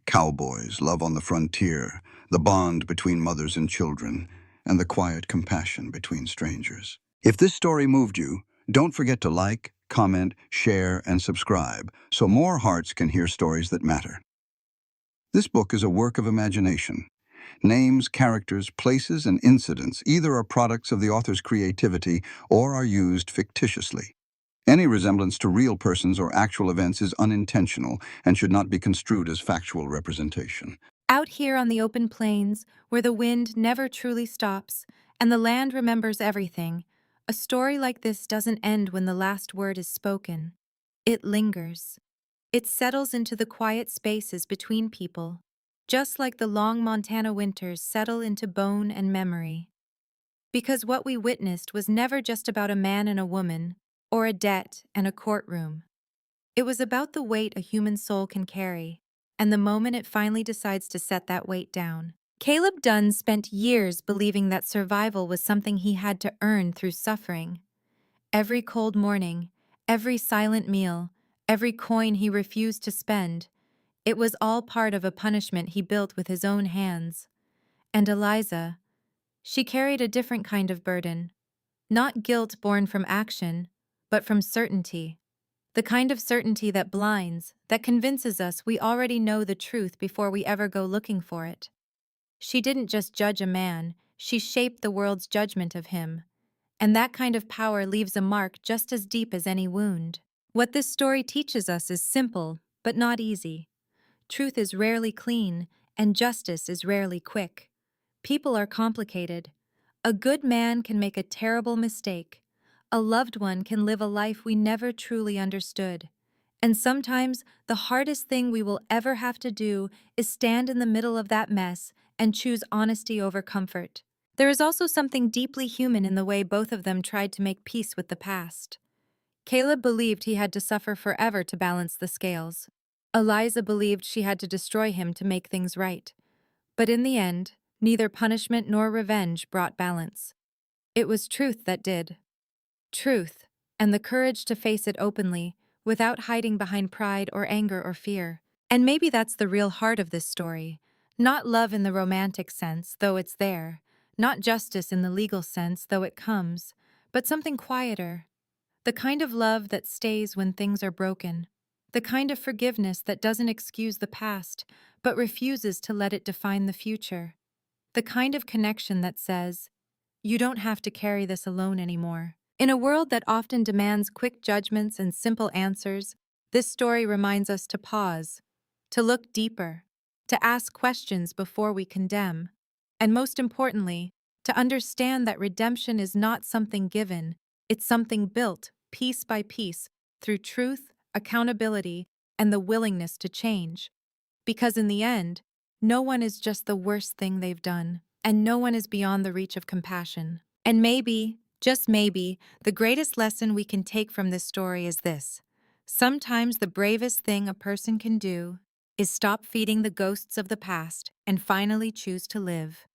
Cowboys, love on the frontier, the bond between mothers and children, and the quiet compassion between strangers. If this story moved you, don't forget to like, comment, share, and subscribe so more hearts can hear stories that matter. This book is a work of imagination. Names, characters, places, and incidents either are products of the author's creativity or are used fictitiously. Any resemblance to real persons or actual events is unintentional and should not be construed as factual representation. Out here on the open plains, where the wind never truly stops and the land remembers everything, a story like this doesn't end when the last word is spoken. It lingers. It settles into the quiet spaces between people, just like the long Montana winters settle into bone and memory. Because what we witnessed was never just about a man and a woman, or a debt and a courtroom. It was about the weight a human soul can carry, and the moment it finally decides to set that weight down. Caleb Dunn spent years believing that survival was something he had to earn through suffering. Every cold morning, every silent meal, every coin he refused to spend, it was all part of a punishment he built with his own hands. And Eliza, she carried a different kind of burden. Not guilt born from action, but from certainty. The kind of certainty that blinds, that convinces us we already know the truth before we ever go looking for it. She didn't just judge a man, she shaped the world's judgment of him. And that kind of power leaves a mark just as deep as any wound. What this story teaches us is simple, but not easy. Truth is rarely clean, and justice is rarely quick. People are complicated. A good man can make a terrible mistake. A loved one can live a life we never truly understood. And sometimes the hardest thing we will ever have to do is stand in the middle of that mess and choose honesty over comfort. There is also something deeply human in the way both of them tried to make peace with the past. Caleb believed he had to suffer forever to balance the scales. Eliza believed she had to destroy him to make things right. But in the end, neither punishment nor revenge brought balance. It was truth that did. Truth, and the courage to face it openly, without hiding behind pride or anger or fear. And maybe that's the real heart of this story. Not love in the romantic sense, though it's there. Not justice in the legal sense, though it comes. But something quieter. The kind of love that stays when things are broken. The kind of forgiveness that doesn't excuse the past, but refuses to let it define the future. The kind of connection that says, "You don't have to carry this alone anymore." In a world that often demands quick judgments and simple answers, this story reminds us to pause, to look deeper, to ask questions before we condemn, and most importantly, to understand that redemption is not something given, it's something built, piece by piece, through truth, accountability, and the willingness to change. Because in the end, no one is just the worst thing they've done, and no one is beyond the reach of compassion. And maybe, just maybe, the greatest lesson we can take from this story is this. Sometimes the bravest thing a person can do is stop feeding the ghosts of the past and finally choose to live.